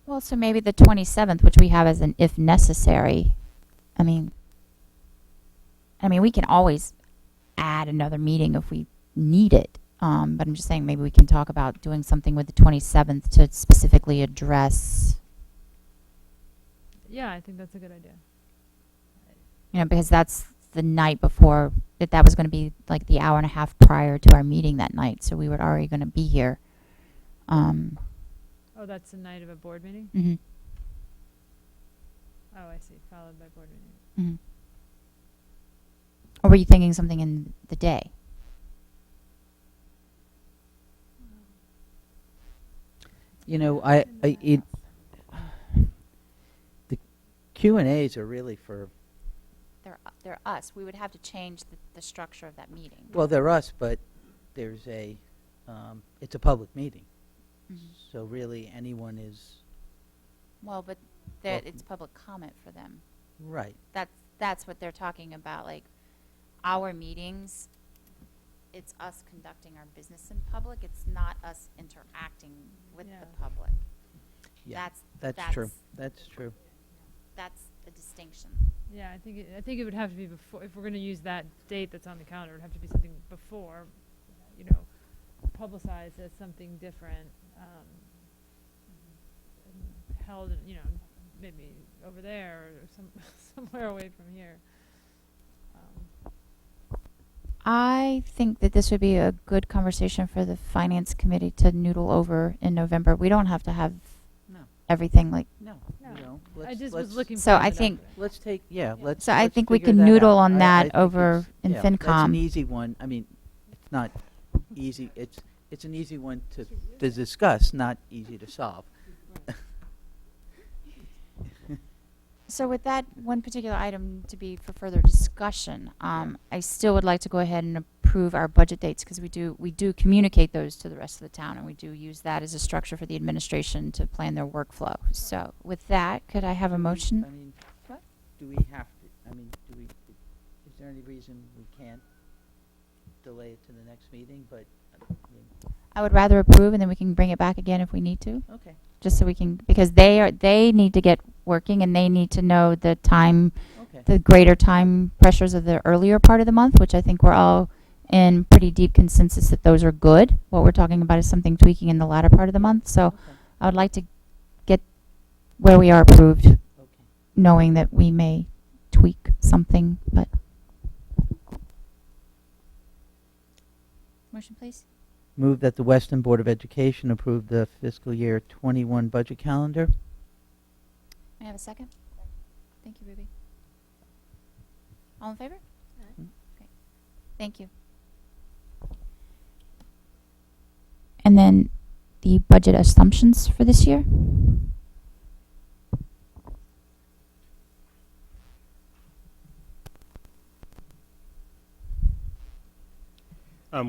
Well, so maybe the 27th, which we have as an if necessary. I mean, we can always add another meeting if we need it. But I'm just saying maybe we can talk about doing something with the 27th to specifically address, Yeah, I think that's a good idea. because that's the night before, that was going to be like the hour and a half prior to our meeting that night. So we were already going to be here. Oh, that's the night of a board meeting? Mm-hmm. Oh, I see. Followed by board meeting. Mm-hmm. Or were you thinking something in the day? The Q&As are really for, They're us. We would have to change the structure of that meeting. well, they're us, but there's it's a public meeting. Mhm. So really, anyone is, Well, but Well- it's public comment for them. right. That's what they're talking about. Like our meetings, it's us conducting our business in public. It's not us interacting with Yeah. the public. Yeah, that's true. That's true. That's a distinction. Yeah, I think it would have to be before, if we're going to use that date that's on the calendar, it would have to be something before, publicized as something different, and held, maybe over there or somewhere away from here. I think that this would be a good conversation for the finance committee to noodle over in November. We don't have to have No. everything like. No. No. I let's- just let's- was looking So for I think. Let's take, let's. So I let's think we figure can that noodle out. on I that think over it's- in That's an FinCom. easy one. I mean, it's not easy. It's an easy one to discuss, not easy to solve. So with that one particular item to be for further discussion, I still would like to go ahead and approve our budget dates because we do communicate those to the rest of the town, and we do use that as a structure for the administration to plan their workflow. So with that, could I have a motion? I mean, do we have to, is there any reason we can't delay it to the next meeting? But, I would rather approve, and then we can bring it back again if we need to. okay. Just so we can, because they need to get working, and they need to know the time, Okay. the greater time pressures of the earlier part of the month, which I think we're all in pretty deep consensus that those are good. What we're talking about is something tweaking in the latter part of the month. So Okay. I would like to get where we are approved, Okay. knowing that we may tweak something, but. Motion, please. Move that the Weston Board of Education approve the fiscal year 21 budget calendar. May I have a second? Thank you, Ruby. All in favor? Okay. Thank you. And then the budget assumptions for this year?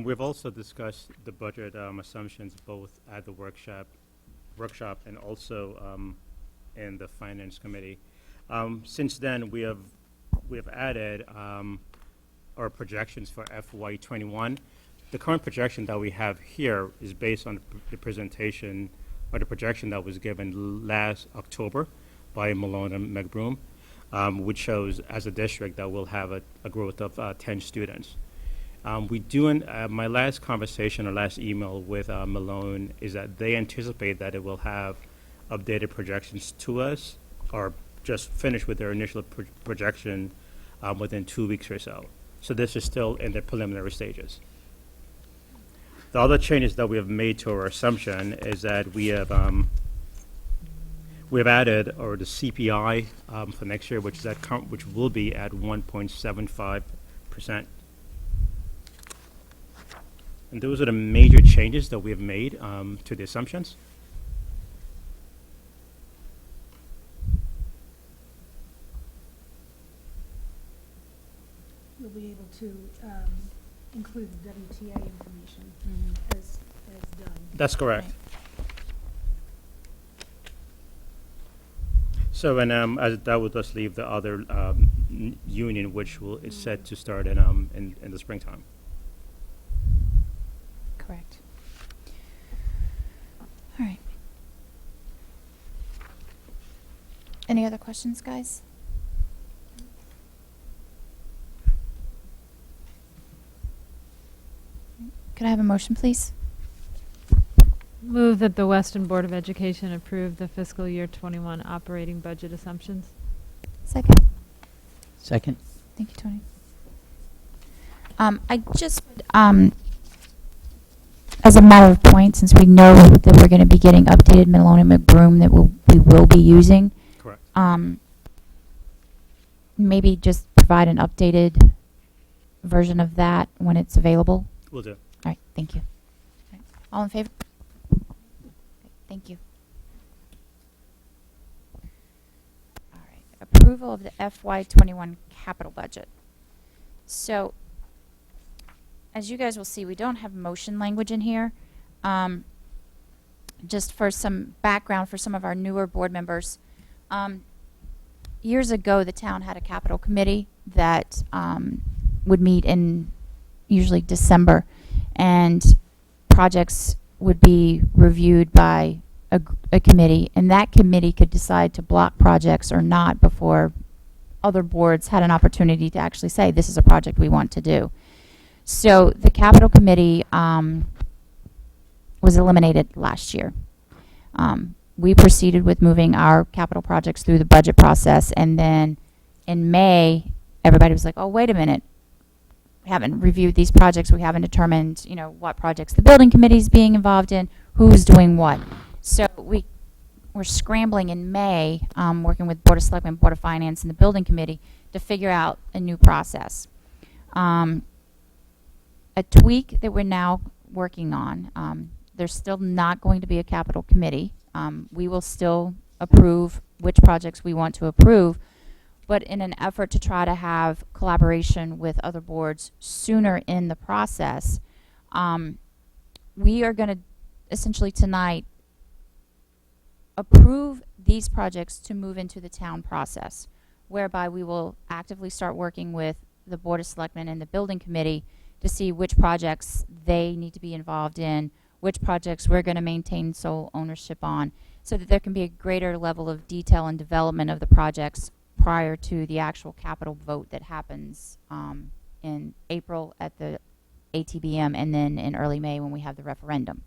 We've also discussed the budget assumptions both at the workshop and also in the finance committee. Since then, we have added our projections for FY21. The current projection that we have here is based on the presentation or the projection that was given last October by Malone and McBroom, which shows as a district that we'll have a growth of 10 students. My last conversation or last email with Malone is that they anticipate that it will have updated projections to us or just finish with their initial projection within 2 weeks or so. So this is still in the preliminary stages. The other changes that we have made to our assumption is that we have added the CPI for next year, which will be at 1.75%. And those are the major changes that we have made to the assumptions. You'll be able to include the WTA information as done. That's correct. So, and as that would just leave the other union, which is set to start in the springtime. Correct. All right. Any other questions, guys? Could I have a motion, please? Move that the Weston Board of Education approve the fiscal year 21 operating budget assumptions. Second. Second. Thank you, Tony. I just, as a matter of point, since we know that we're going to be getting updated Malone and McBroom that we will be using. Correct. Maybe just provide an updated version of that when it's available. Will do. All right, thank you. All right. All in favor? Thank you. All right, approval of the FY21 capital budget. So, as you guys will see, we don't have motion language in here. Just for some background for some of our newer board members, years ago the town had a capital committee that would meet in usually December, and projects would be reviewed by a committee, and that committee could decide to block projects or not before other boards had an opportunity to actually say, this is a project we want to do. So the capital committee was eliminated last year. We proceeded with moving our capital projects through the budget process, and then in May, everybody was like, oh, wait a minute. We haven't reviewed these projects. We haven't determined, you know, what projects the building committee is being involved in, who's doing what. So we're scrambling in May, working with Board of Selectmen, Board of Finance, and the building committee to figure out a new process. A tweak that we're now working on, there's still not going to be a capital committee. We will still approve which projects we want to approve, but in an effort to try to have collaboration with other boards sooner in the process, we are going to essentially tonight approve these projects to move into the town process, whereby we will actively start working with the Board of Selectmen and the building committee to see which projects they need to be involved in, which projects we're going to maintain sole ownership on, so that there can be a greater level of detail and development of the projects prior to the actual capital vote that happens in April at the ATBM, and then in early May when we have the referendum.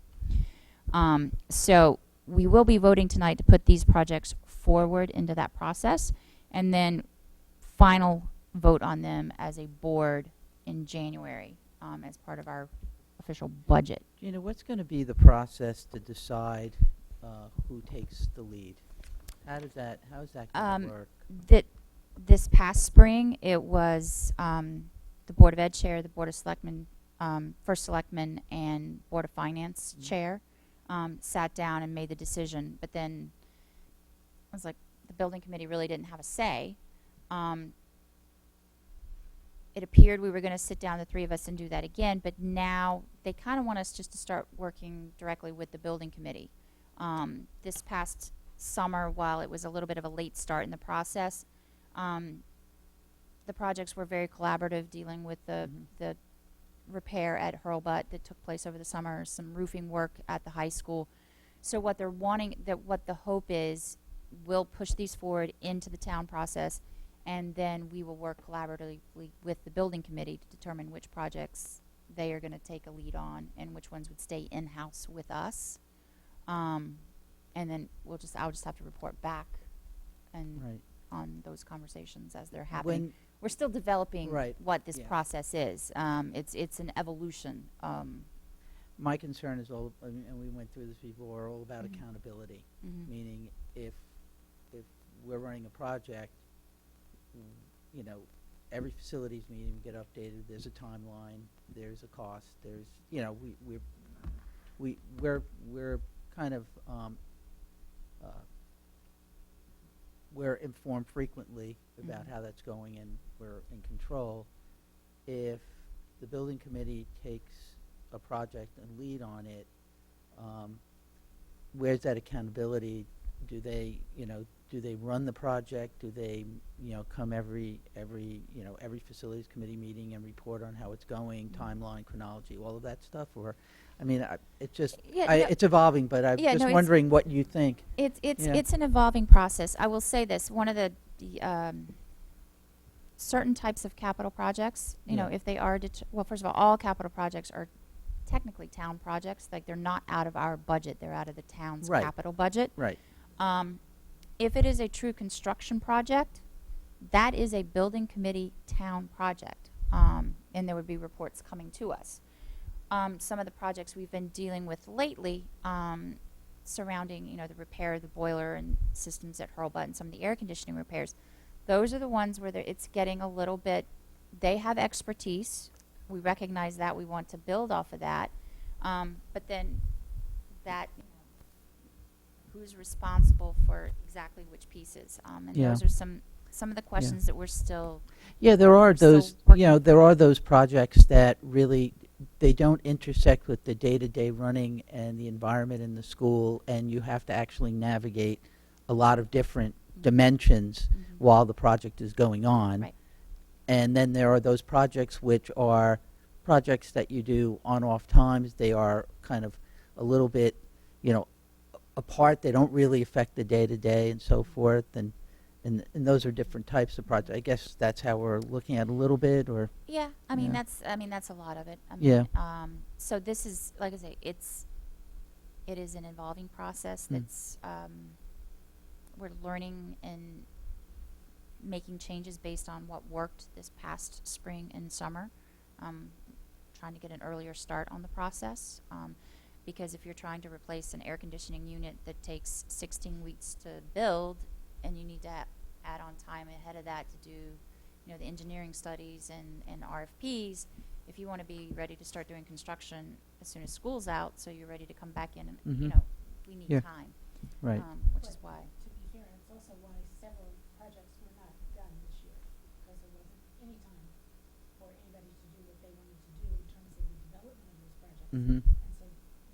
So we will be voting tonight to put these projects forward into that process, and then final vote on them as a board in January as part of our official budget. Gina, what's going to be the process to decide who takes the lead? How is that going to work? This past spring, it was the Board of Ed chair, the Board of Selectmen, First Selectman, and Board of Finance chair sat down and made the decision. But then I was like, the building committee really didn't have a say. It appeared we were going to sit down, the three of us, and do that again. But now they kind of want us just to start working directly with the building committee. This past summer, while it was a little bit of a late start in the process, the projects were very collaborative, dealing with the repair at Hurlbutt that took place over the summer, some roofing work at the high school. So what they're wanting, what the hope is, we'll push these forward into the town process, and then we will work collaboratively with the building committee to determine which projects they are going to take a lead on and which ones would stay in-house with us. And then I'll just have to report back and on those conversations as they're happening. We're still developing what this process is. It's an evolution. My concern is all, and we went through this before, all about accountability. Meaning, if we're running a project, you know, every facilities meeting we get updated. There's a timeline. There's a cost. There's, you know, we're kind of we're informed frequently about how that's going, and we're in control. If the building committee takes a project and lead on it, where's that accountability? Do do they run the project? Do they, come every facilities committee meeting and report on how it's going, timeline, chronology, all of that stuff? Or, it's evolving, but I'm just wondering what you think. It's an evolving process. I will say this: one of the certain types of capital projects, if they are, well, first of all capital projects are technically town projects. Like, they're not out of our budget; they're out of the town's capital budget. Right. If it is a true construction project, that is a building committee town project, and there would be reports coming to us. Some of the projects we've been dealing with lately, surrounding, the repair of the boiler and systems at Hurlbut and some of the air conditioning repairs, those are the ones where it's getting a little bit, they have expertise. We recognize that. We want to build off of that. But then that, who's responsible for exactly which pieces? And those are some of the questions that we're still there are those, there are those projects that really, they don't intersect with the day-to-day running and the environment in the school, and you have to actually navigate a lot of different dimensions while the project is going on. Right. And then there are those projects which are projects that you do on-off times. They are kind of a little bit, apart. They don't really affect the day-to-day and so forth. And those are different types of projects. I guess that's how we're looking at a little bit, or yeah. I mean, that's a lot of it. So this is, like I say, it is an evolving process. That's we're learning and making changes based on what worked this past spring and summer. Trying to get an earlier start on the process, because if you're trying to replace an air conditioning unit that takes 16 weeks to build, and you need to add on time ahead of that to do, the engineering studies and RFPs, if you want to be ready to start doing construction as soon as school's out, so you're ready to come back in, and we need time. Right. Which is why. To be fair, it's also why several projects were not done this year, because there wasn't any time for anybody to do what they wanted to do in terms of the development of those projects. And so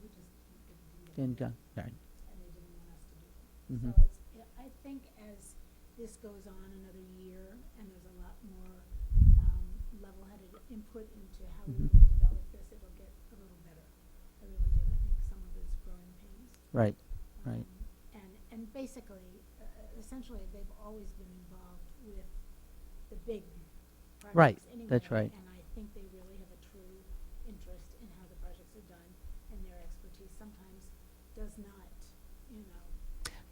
we just didn't get it done. Right. And they didn't want us to do it. Mhm. So I think as this goes on another year, and there's a lot more level-headed input into how we want to develop this, it'll get a little better. I really do. I think some of it's growing pains. Right. Right. And basically, essentially, they've always been involved with the big projects Right. anyway. That's right. And I think they really have a true interest in how the projects are done, and their expertise sometimes does not,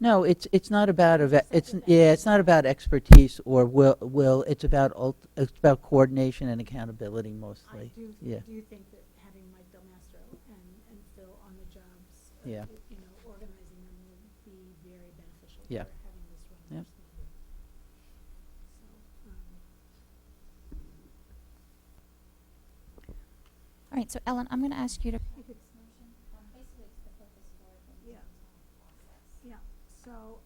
No, it's not about it's not about expertise or will. It's about coordination and accountability mostly. I Yeah. do think that having Mike Del Mastro and Phil on the jobs, Yeah. organizing them will be very beneficial Yeah. for having this run Yep. more smoothly. So, All right. So Ellen, I'm going to ask you to. yeah. So,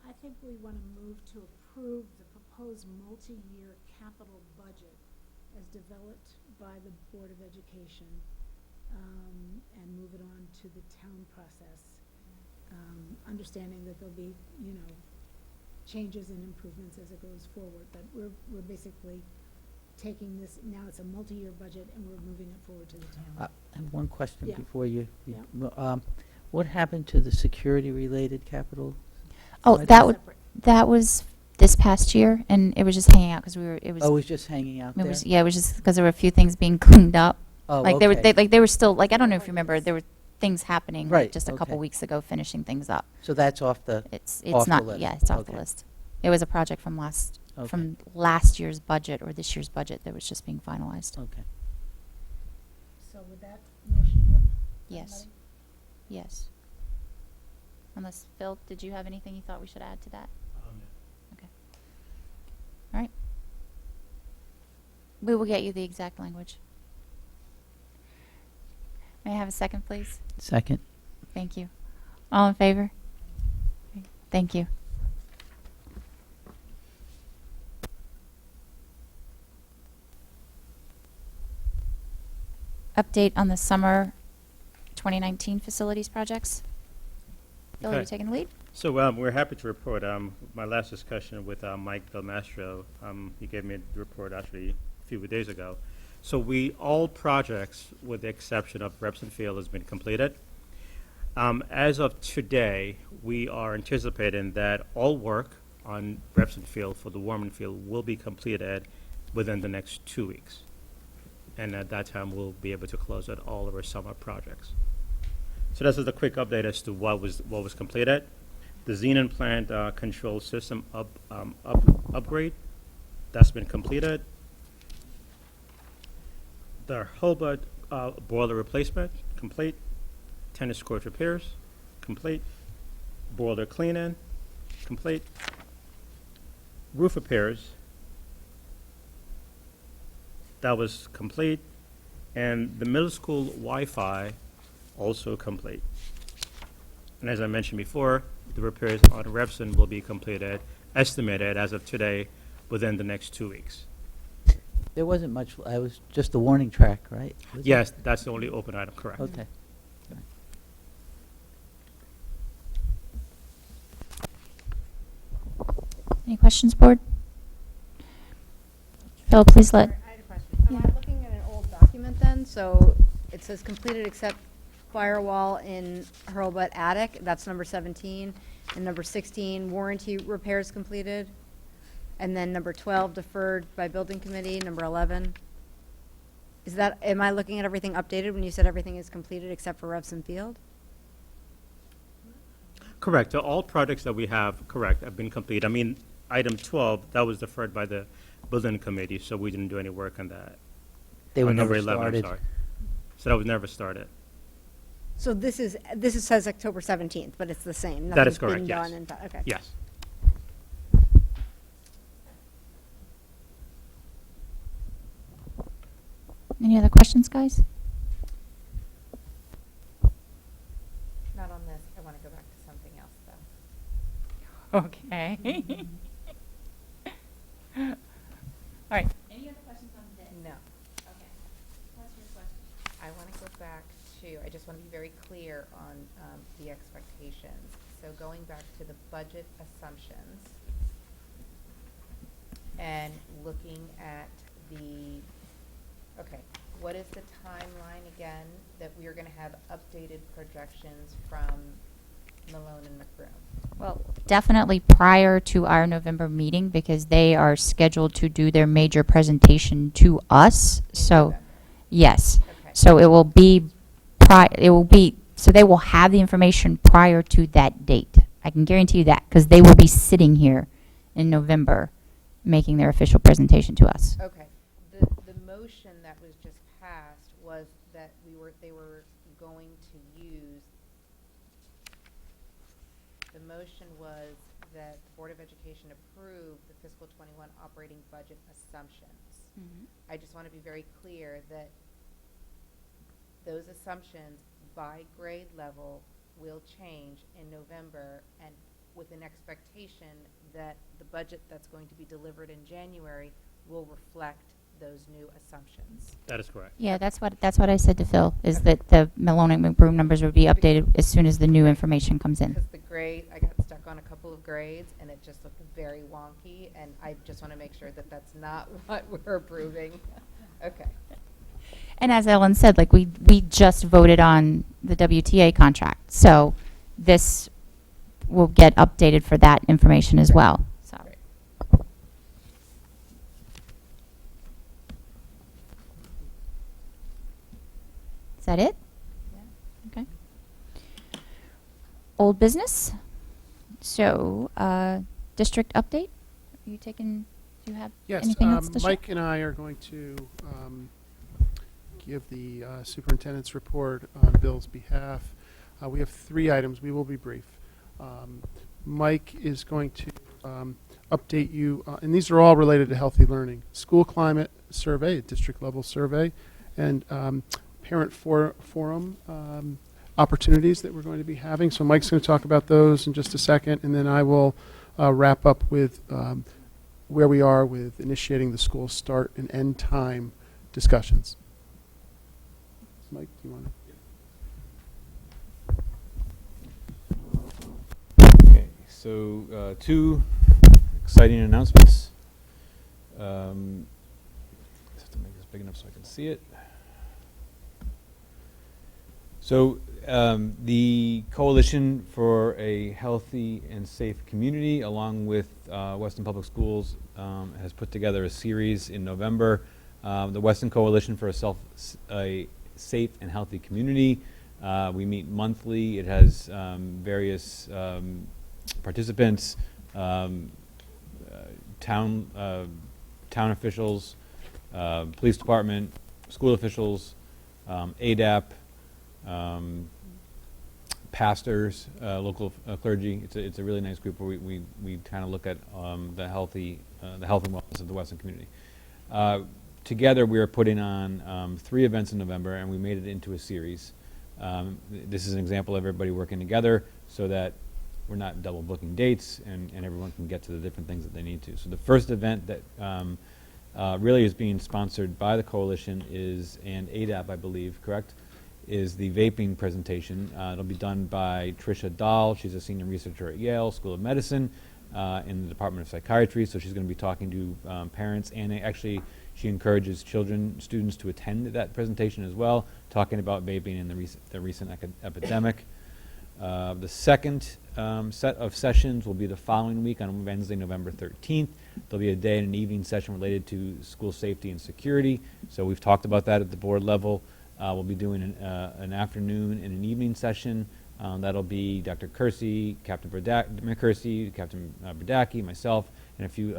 I think we want to move to approve the proposed multi-year capital budget as developed by the Board of Education, and move it on to the town process, understanding that there'll be, changes and improvements as it goes forward. But we're basically taking this, now it's a multi-year budget, and we're moving it forward to the town. I have one question Yeah. before you. Yeah. What happened to the security-related capital? Oh, side? that was this past year, and it was just hanging out because it was. Oh, it was just hanging out there? It was just because there were a few things being cleaned up. Oh, like okay. they were still, like, I don't know if you remember, there were things happening Right, just a couple okay. weeks ago, finishing things up. So that's off the It's off not the list. yeah, it's off the Okay. list. It was a project from Okay. last year's budget or this year's budget that was just being finalized. Okay. So with that motion work? Yes. Everybody? Yes. Unless, Phil, did you have anything you thought we should add to that? Okay. All right. We will get you the exact language. May I have a second, please? Second. Thank you. All in favor? Okay. Thank you. Update on the summer 2019 facilities projects. Phil, are you Okay. taking the lead? So we're happy to report my last discussion with Mike Del Mastro. He gave me the report actually a few days ago. So all projects, with the exception of Repson Field, has been completed. As of today, we are anticipating that all work on Repson Field for the Warman Field will be completed within the next 2 weeks. And at that time, we'll be able to close out all of our summer projects. So this is a quick update as to what was completed. The Xenon plant control system upgrade, that's been completed. The Hobart boiler replacement, complete. Tennis court repairs, complete. Boiler cleaning, complete. Roof repairs, that was complete. And the middle school Wi-Fi, also complete. And as I mentioned before, the repairs on Repson will be completed, estimated as of today, within the next 2 weeks. There wasn't much, I was just the warning track, right? Was it? Yes, that's the only open item, correct. Okay. Any questions, board? Phil, please let. I had a question. Am I looking at an old document then? So it says completed except firewall in Hurlbut attic. That's number 17. And number 16, warranty repairs completed. And then number 12, deferred by building committee. Number 11. Am I looking at everything updated when you said everything is completed except for Revson Field? Correct. So all projects that we have, correct, have been complete. I mean, item 12, that was deferred by the building committee, so we didn't do any work on that. They were On number never 11, I'm started. sorry. So that was never started. So this says October 17th, but it's the same. That is Nothing's correct, been yes. done and okay. Yes. Any other questions, guys? Not on this. I want to go back to something else, though. Okay. All right. Any other questions on this? No. Okay. What's your question? I want to go back to, I just want to be very clear on the expectations. So going back to the budget assumptions and looking at okay, what is the timeline again that we are going to have updated projections from Malone and McBroom? Well, definitely prior to our November meeting because they are scheduled to do their major presentation to us. So, yes. Okay. So it will be so they will have the information prior to that date. I can guarantee you that because they will be sitting here in November making their official presentation to us. Okay. The motion that was just passed was that they were going to use, the motion was that the Board of Education approve the fiscal 21 operating budget assumptions. I just want to be very clear that those assumptions by grade level will change in November, and with an expectation that the budget that's going to be delivered in January will reflect those new assumptions. That is correct. Yeah, that's what I said to Phil, is that the Malone and McBroom numbers would be updated as soon as the new information comes in. Because the grade, I got stuck on a couple of grades, and it just looked very wonky, and I just want to make sure that that's not what we're approving. Okay. And as Ellen said, like we just voted on the WTA contract, so this will get updated for that information as well. So. Is that it? Yeah. Okay. Old business. So, district update. Are you taking? Do you have anything else to share? Mike and I are going to give the superintendent's report on Bill's behalf. We have 3 items. We will be brief. Mike is going to update you, and these are all related to healthy learning. School climate survey, a district level survey, and parent forum opportunities that we're going to be having. So Mike's going to talk about those in just a second, and then I will wrap up with where we are with initiating the school start and end time discussions. Mike, do you want to? Okay. So, two exciting announcements. Just have to make this big enough so I can see it. So, the Coalition for a Healthy and Safe Community, along with Weston Public Schools, has put together a series in November. The Weston Coalition for a Safe and Healthy Community. We meet monthly. It has various participants, town officials, police department, school officials, ADAP, pastors, local clergy. It's a really nice group where we kind of look at the health and wellness of the Weston community. Together, we are putting on 3 events in November, and we made it into a series. This is an example of everybody working together so that we're not double booking dates and everyone can get to the different things that they need to. So the first event that really is being sponsored by the coalition is, and ADAP, I believe, correct, is the vaping presentation. It'll be done by Tricia Dahl. She's a senior researcher at Yale School of Medicine in the Department of Psychiatry. So she's going to be talking to parents, and actually she encourages students to attend that presentation as well, talking about vaping and the recent epidemic. The second set of sessions will be the following week on Wednesday, November 13th. There'll be a day and an evening session related to school safety and security. So we've talked about that at the board level. We'll be doing an afternoon and an evening session. That'll be Dr. Kersey, Captain McKersey, Captain Burdacki, myself, and a few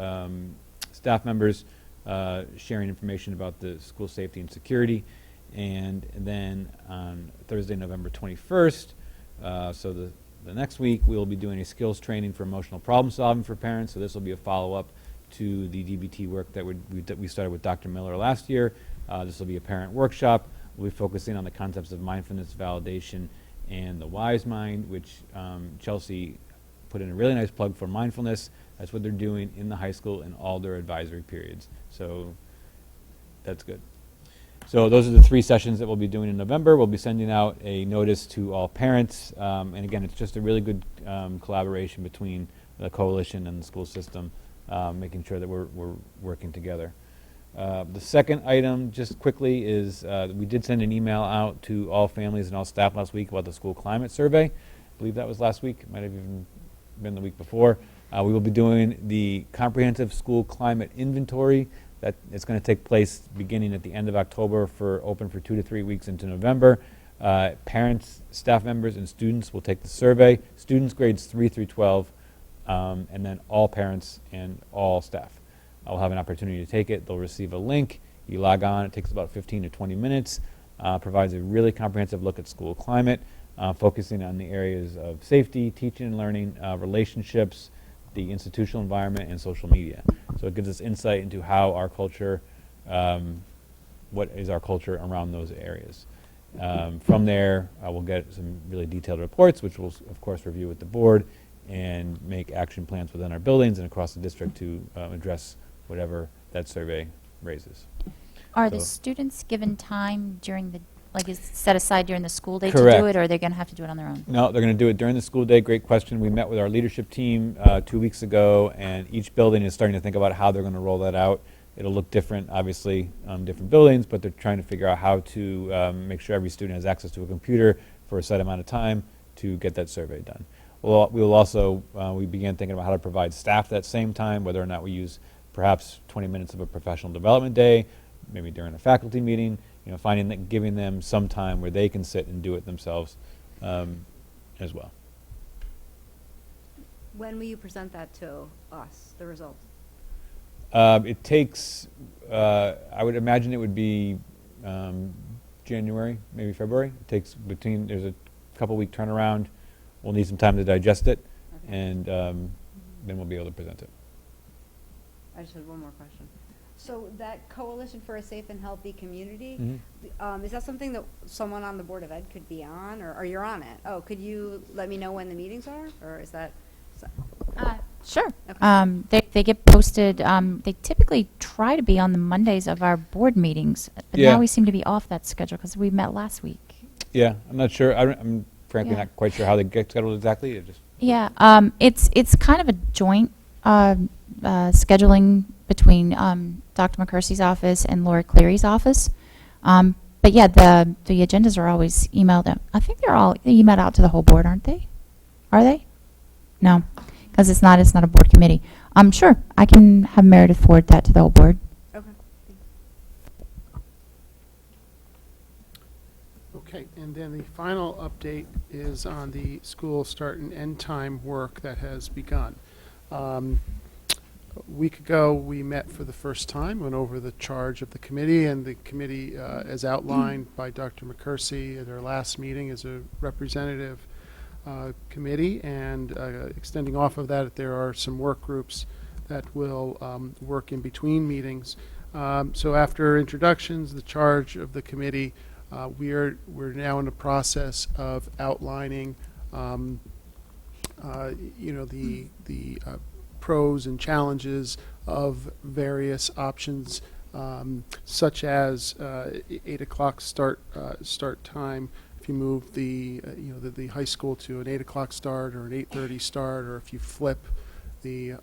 staff members sharing information about the school safety and security. And then on Thursday, November 21st, so the next week, we'll be doing a skills training for emotional problem solving for parents. So this will be a follow-up to the DBT work that we started with Dr. Miller last year. This will be a parent workshop. We'll be focusing on the concepts of mindfulness, validation, and the wise mind, which Chelsea put in a really nice plug for mindfulness. That's what they're doing in the high school in all their advisory periods. So that's good. So those are the 3 sessions that we'll be doing in November. We'll be sending out a notice to all parents. And again, it's just a really good collaboration between the coalition and the school system, making sure that we're working together. The second item, just quickly, is we did send an email out to all families and all staff last week about the school climate survey. I believe that was last week. It might have even been the week before. We will be doing the comprehensive school climate inventory. That it's going to take place beginning at the end of October, open for 2 to 3 weeks into November. Parents, staff members, and students will take the survey. Students grades 3 through 12, and then all parents and all staff will have an opportunity to take it. They'll receive a link. You log on. It takes about 15 to 20 minutes. Provides a really comprehensive look at school climate, focusing on the areas of safety, teaching and learning, relationships, the institutional environment, and social media. So it gives us insight into how our culture, what is our culture around those areas. From there, we'll get some really detailed reports, which we'll, of course, review with the board and make action plans within our buildings and across the district to address whatever that survey raises. Are the students given time during the, like, is set aside during the school day Correct. to do it, or are they going to have to do it on their own? No, they're going to do it during the school day. Great question. We met with our leadership team 2 weeks ago, and each building is starting to think about how they're going to roll that out. It'll look different, obviously, on different buildings, but they're trying to figure out how to make sure every student has access to a computer for a set amount of time to get that survey done. We will also, we began thinking about how to provide staff that same time, whether or not we use perhaps 20 minutes of a professional development day, maybe during a faculty meeting, finding that, giving them some time where they can sit and do it themselves as well. When will you present that to us, the results? It takes, I would imagine it would be January, maybe February. It takes there's a couple-week turnaround. We'll need some time to digest it, and then we'll be able to present it. I just had one more question. So that Coalition for a Safe and Healthy Community, is that something that someone on the Board of Ed could be on, or you're on it? Oh, could you let me know when the meetings are, or is that? Sure. Okay. They get posted. They typically try to be on the Mondays of our board meetings, but Yeah. now we seem to be off that schedule because we met last week. Yeah, I'm not sure. I'm frankly Yeah. not quite sure how they get scheduled exactly. It just Yeah, it's kind of a joint scheduling between Dr. McCarthy's office and Laura Cleary's office. But yeah, the agendas are always emailed out. I think they're emailed out to the whole board, aren't they? Are they? No, because it's not a board committee. Sure, I can have Meredith forward that to the whole board. Okay. Okay, and then the final update is on the school start and end time work that has begun. A week ago, we met for the first time, went over the charge of the committee, and the committee, as outlined by Dr. McCursey at our last meeting, is a representative committee, and extending off of that, there are some work groups that will work in between meetings. So after introductions, the charge of the committee, we're now in the process of outlining, the pros and challenges of various options, such as 8 o'clock start time. If you move the high school to an 8 o'clock start or an 8:30 start, or if you flip the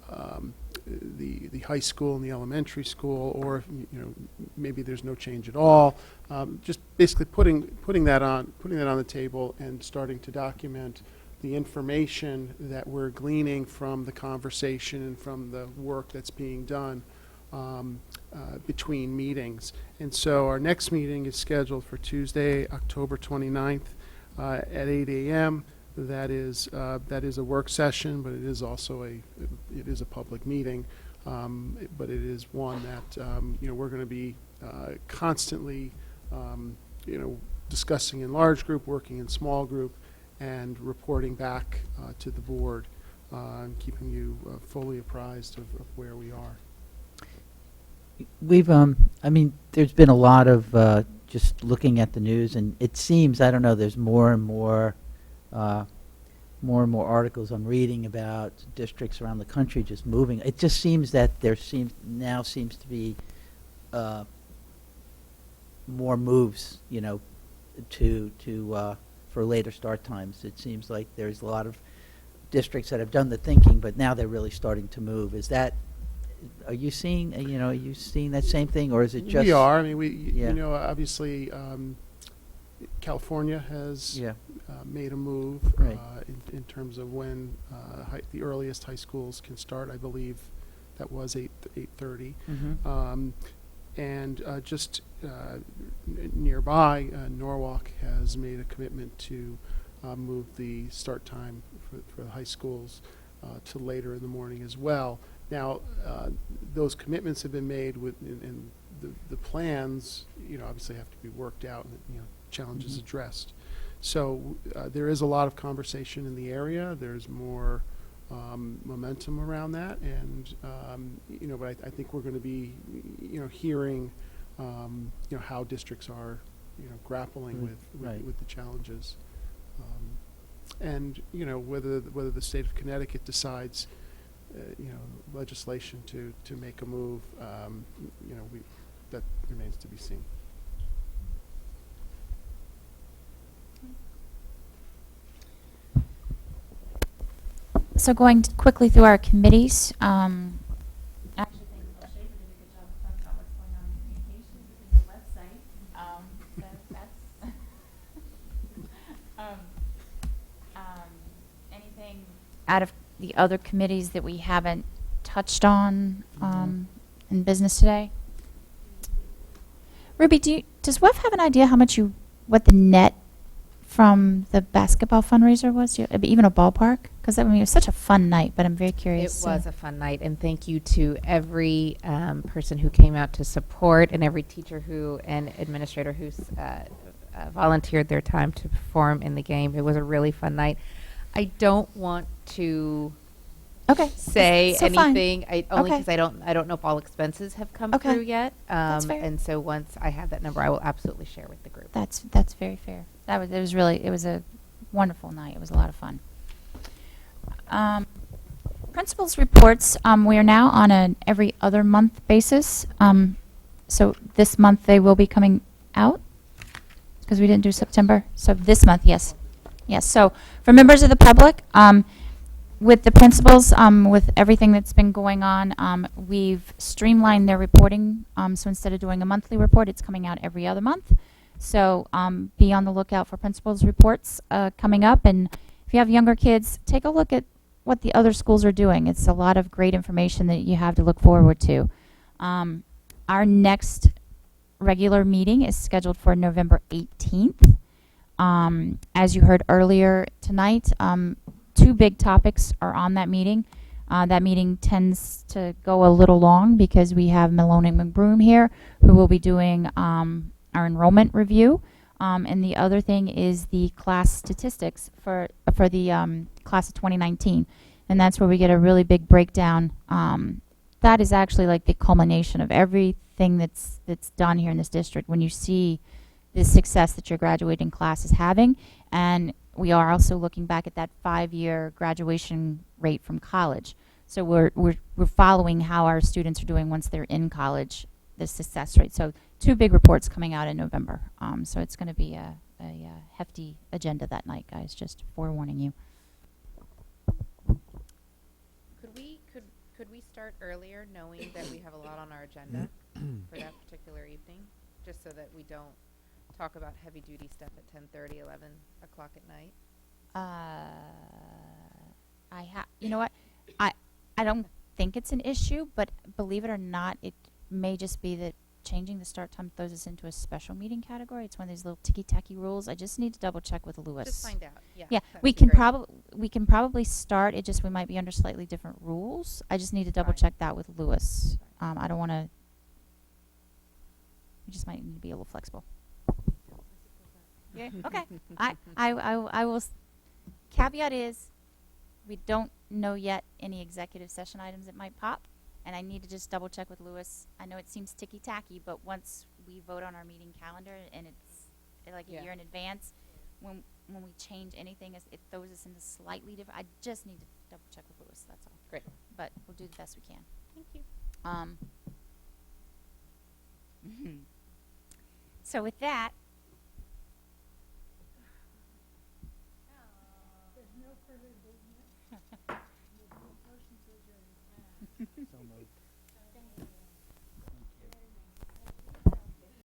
high school and the elementary school, or if, maybe there's no change at all. Just basically putting that on the table and starting to document the information that we're gleaning from the conversation and from the work that's being done between meetings. And so our next meeting is scheduled for Tuesday, October 29th at 8 a.m. That is a work session, but it is also a public meeting. But it is one that we're going to be constantly discussing in large group, working in small group, and reporting back to the board, and keeping you fully apprised of where we are. We've, there's been a lot of just looking at the news, and it seems, I don't know, there's more and more articles I'm reading about districts around the country just moving. It just seems that there seems to be more moves, for later start times. It seems like there's a lot of districts that have done the thinking, but now they're really starting to move. Are you seeing that same thing, or is it just? We are. I mean, obviously, California has made a move in terms of when the earliest high schools can start. I believe that was 8:30. Mm-hmm. And just nearby, Norwalk has made a commitment to move the start time for the high schools to later in the morning as well. Now, those commitments have been made and the plans, obviously have to be worked out and, challenges addressed. So there is a lot of conversation in the area. There's more momentum around that, and but I think we're going to be hearing how districts are grappling with the challenges, and whether the state of Connecticut decides legislation to make a move, that remains to be seen. So going quickly through our committees, actually, I think Michelle Schaefer did a good job of talking about what's going on in communications within the website. Anything out of the other committees that we haven't touched on in business today? Ruby, does WEF have an idea what the net from the basketball fundraiser was? Even a ballpark? Because it was such a fun night, but I'm very curious. It was a fun night, and thank you to every person who came out to support, and every teacher and administrator who's volunteered their time to perform in the game. It was a really fun night. I don't want to say so anything, only Okay. because I don't know if all expenses have come Okay. through yet. That's fair. And so once I have that number, I will absolutely share with the group. That's very fair. It was a wonderful night. It was a lot of fun. Principals reports. We are now on an every other month basis. So this month they will be coming out because we didn't do September. So this month, yes. Yes. So for members of the public, with the principals, with everything that's been going on, we've streamlined their reporting. So instead of doing a monthly report, it's coming out every other month. So be on the lookout for principals' reports coming up. And if you have younger kids, take a look at what the other schools are doing. It's a lot of great information that you have to look forward to. Our next regular meeting is scheduled for November 18th. As you heard earlier tonight, two big topics are on that meeting. That meeting tends to go a little long because we have Malone and McBroom here who will be doing our enrollment review. And the other thing is the class statistics for the class of 2019. And that's where we get a really big breakdown. That is actually like the culmination of everything that's done here in this district when you see the success that your graduating class is having. And we are also looking back at that 5-year graduation rate from college. So we're following how our students are doing once they're in college, the success rate. So 2 big reports coming out in November. So it's going to be a hefty agenda that night, guys, just forewarning you. Could we start earlier, knowing that we have a lot on our agenda for that particular evening, just so that we don't talk about heavy-duty stuff at 10:30, 11 o'clock at night? You know what? I don't think it's an issue, but believe it or not, it may just be that changing the start time throws us into a special meeting category. It's one of these little ticky-tacky rules. I just need to double check with Lewis. Just find out. Yeah. Yeah, that'd we be can great. probably start. It just we might be under slightly different rules. I just need to double check that with Lewis. I don't want to. We just might need to be a little flexible. Yeah. Okay. I will. Caveat is, we don't know yet any executive session items that might pop, and I need to just double check with Lewis. I know it seems ticky-tacky, but once we vote on our meeting calendar and it's like a year in advance, when we change anything, it throws us into slightly different. I just need to double check with Lewis. That's all. Great. But we'll do the best we can. Thank you. So with that.